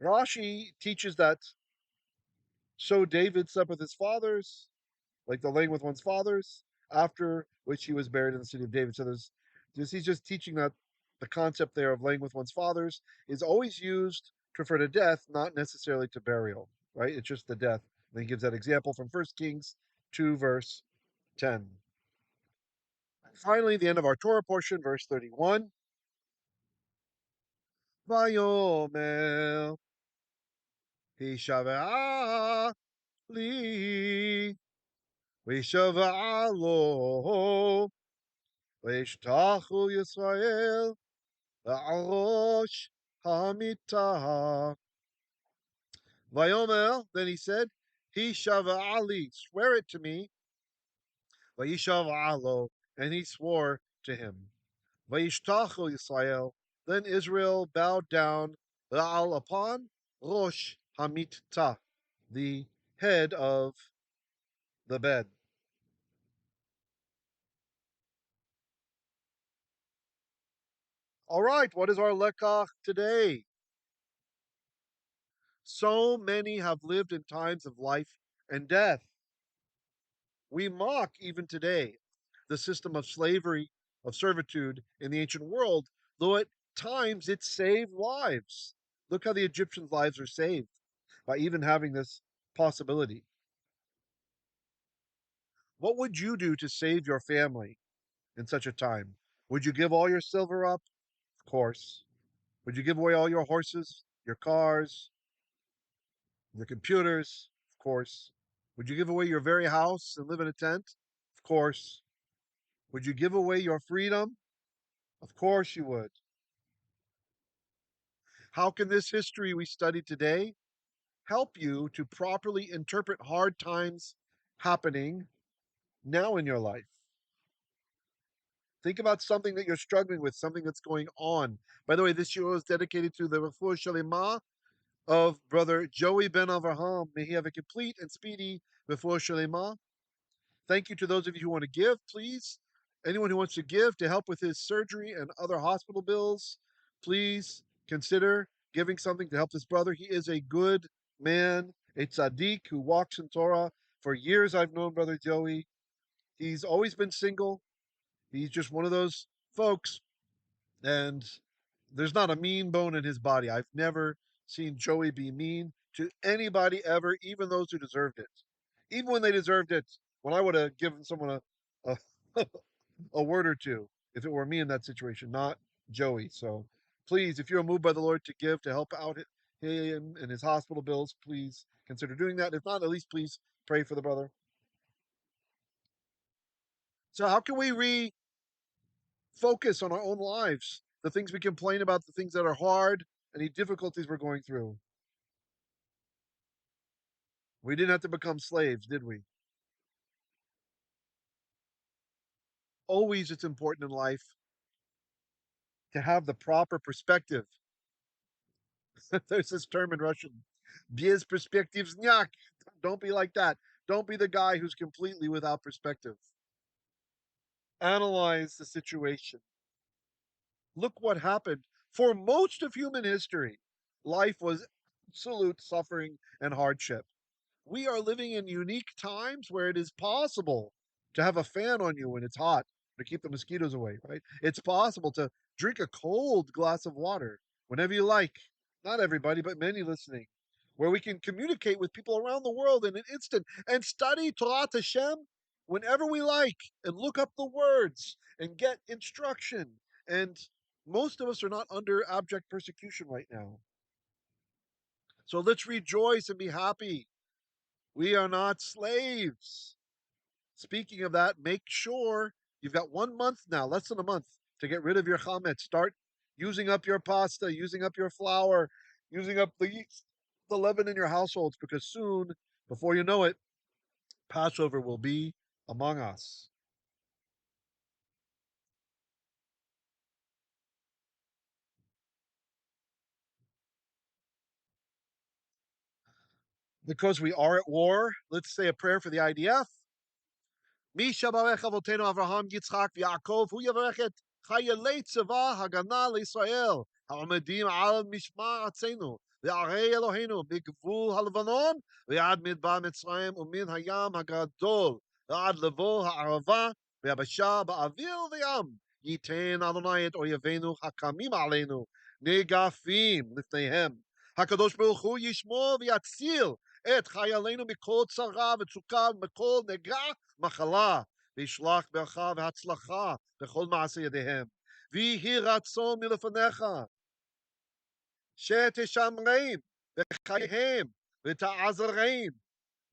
Rashi teaches that so David slept with his fathers, like the laying with one's fathers, after which he was buried in the city of David. So he's just teaching that the concept there of laying with one's fathers is always used to refer to death, not necessarily to burial, right? It's just the death. And he gives that example from 1 Kings 2, verse 10. Finally, the end of our Torah portion, verse 31. Vayomer Hishavah li Vishavah lo Vishtachu Yisrael La'arosh Hamitah. Vayomer, then he said, Hishavah li, swear it to me. Vayishavah lo, and he swore to him. Vayishtachu Yisrael, then Israel bowed down La'al upon Rosh Hamitah, the head of the bed. All right, what is our lekach today? So many have lived in times of life and death. We mock even today the system of slavery, of servitude in the ancient world, though at times it saved lives. Look how the Egyptians' lives are saved by even having this possibility. What would you do to save your family in such a time? Would you give all your silver up? Of course. Would you give away all your horses, your cars, your computers? Of course. Would you give away your very house and live in a tent? Of course. Would you give away your freedom? Of course you would. How can this history we study today help you to properly interpret hard times happening now in your life? Think about something that you're struggling with, something that's going on. By the way, this year is dedicated to the Refuah Shalema of brother Joey Ben Avraham. May he have a complete and speedy Refuah Shalema. Thank you to those of you who want to give, please. Anyone who wants to give to help with his surgery and other hospital bills, please consider giving something to help this brother. He is a good man, a tzaddik who walks in Torah. For years I've known brother Joey. He's always been single. He's just one of those folks, and there's not a mean bone in his body. I've never seen Joey be mean to anybody ever, even those who deserved it. Even when they deserved it, when I would have given someone a a word or two if it were me in that situation, not Joey. So please, if you're moved by the Lord to give to help out him and his hospital bills, please consider doing that. If not, at least please pray for the brother. So how can we refocus on our own lives? The things we complain about, the things that are hard, any difficulties we're going through. We didn't have to become slaves, did we? Always it's important in life to have the proper perspective. There's this term in Russian, без перспективняк. Don't be like that. Don't be the guy who's completely without perspective. Analyze the situation. Look what happened. For most of human history, life was absolute suffering and hardship. We are living in unique times where it is possible to have a fan on you when it's hot to keep the mosquitoes away, right? It's possible to drink a cold glass of water whenever you like. Not everybody, but many listening. Where we can communicate with people around the world in an instant and study Torah Hashem whenever we like and look up the words and get instruction. And most of us are not under abject persecution right now. So let's rejoice and be happy. We are not slaves. Speaking of that, make sure you've got 1 month now, less than a month, to get rid of your chametz. Start using up your pasta, using up your flour, using up the yeast, the leaven in your households, because soon, before you know it, Passover will be among us. Because we are at war, let's say a prayer for the IDF. מי שברך אבותינו אברהם, יצחק ויעקב, הוא יברך את חיילי צבא הגנה לישראל, העומדים על משמר ארצנו, וערי אלוהינו בגבול הלבנון, ועד מדבר מצרים ומן הים הגדול, ועד לבוא הערבה, ויבשה באוויר וים. ייתן אדוני את אויבינו הקמים עלינו, נגפים לפניהם. הקדוש ברוך הוא ישמור ויציל את חיילינו מכל צרה וצוקה ומכל נגע מחלה, וישלח ברכה והצלחה בכל מעשה ידיהם. ויהי רצון מלפניך, שתשמרם בחייהם ותעזרם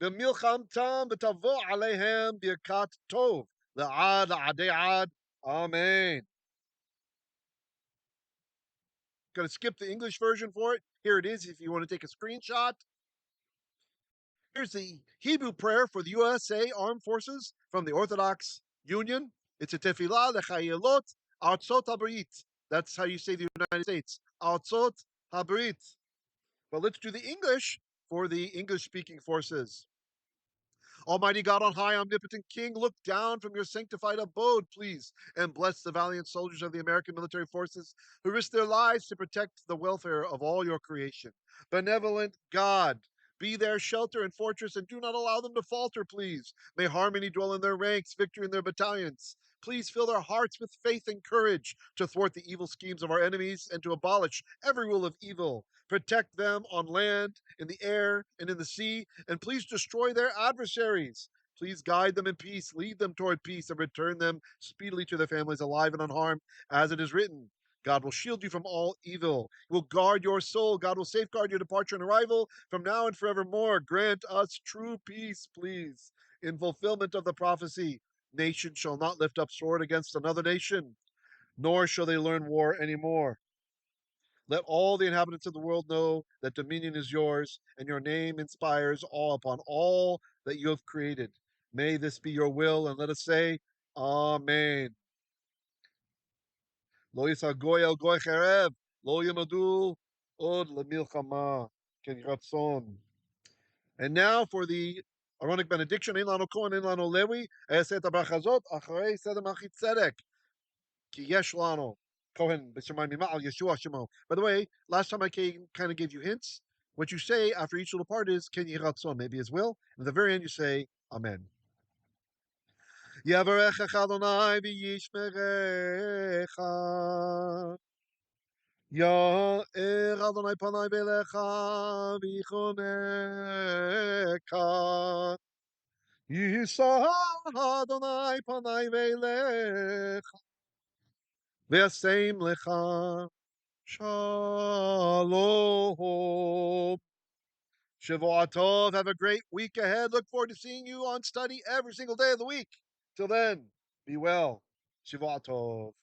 במלחמתם ותבוא עליהם ברכת טוב לעד לעדי עד. Amen. Going to skip the English version for it. Here it is if you want to take a screenshot. Here's the Hebrew prayer for the USA Armed Forces from the Orthodox Union. It's a tefillah lechayelot artzot habrit. That's how you say the United States. Artzot habrit. But let's do the English for the English-speaking forces. Almighty God on high, omnipotent King, look down from your sanctified abode, please, and bless the valiant soldiers of the American military forces who risk their lives to protect the welfare of all your creation. Benevolent God, be their shelter and fortress, and do not allow them to falter, please. May harmony dwell in their ranks, victory in their battalions. Please fill their hearts with faith and courage to thwart the evil schemes of our enemies and to abolish every rule of evil. Protect them on land, in the air, and in the sea, and please destroy their adversaries. Please guide them in peace, lead them toward peace, and return them speedily to their families alive and unharmed, as it is written. God will shield you from all evil. He will guard your soul. God will safeguard your departure and arrival from now and forevermore. Grant us true peace, please, in fulfillment of the prophecy. Nation shall not lift up sword against another nation, nor shall they learn war anymore. Let all the inhabitants of the world know that dominion is yours, and your name inspires awe upon all that you have created. May this be your will, and let us say, Amen. Lo yisa goy el goy cherev, lo yamadu od lemilchama, ken ratzon. And now for the Aaronic benediction, Ein lano Kohen, Ein lano Levi, Eset habrachazot, acharei Seder Malchit Tzedek. Ki yesh lano Kohen b'shemayim mima'al Yeshua Shemo. By the way, last time I kind of gave you hints. What you say after each little part is Ken Yehi Ratzon, maybe His will. And at the very end, you say Amen. Yavarechach Adonai v'yishmerecha. Ya'er Adonai panai belecha v'choneka. Yisa Adonai panai belecha v'yaseim lecha. Shalom. Shavua Tov. Have a great week ahead. Look forward to seeing you on study every single day of the week. Till then, be well. Shavua Tov.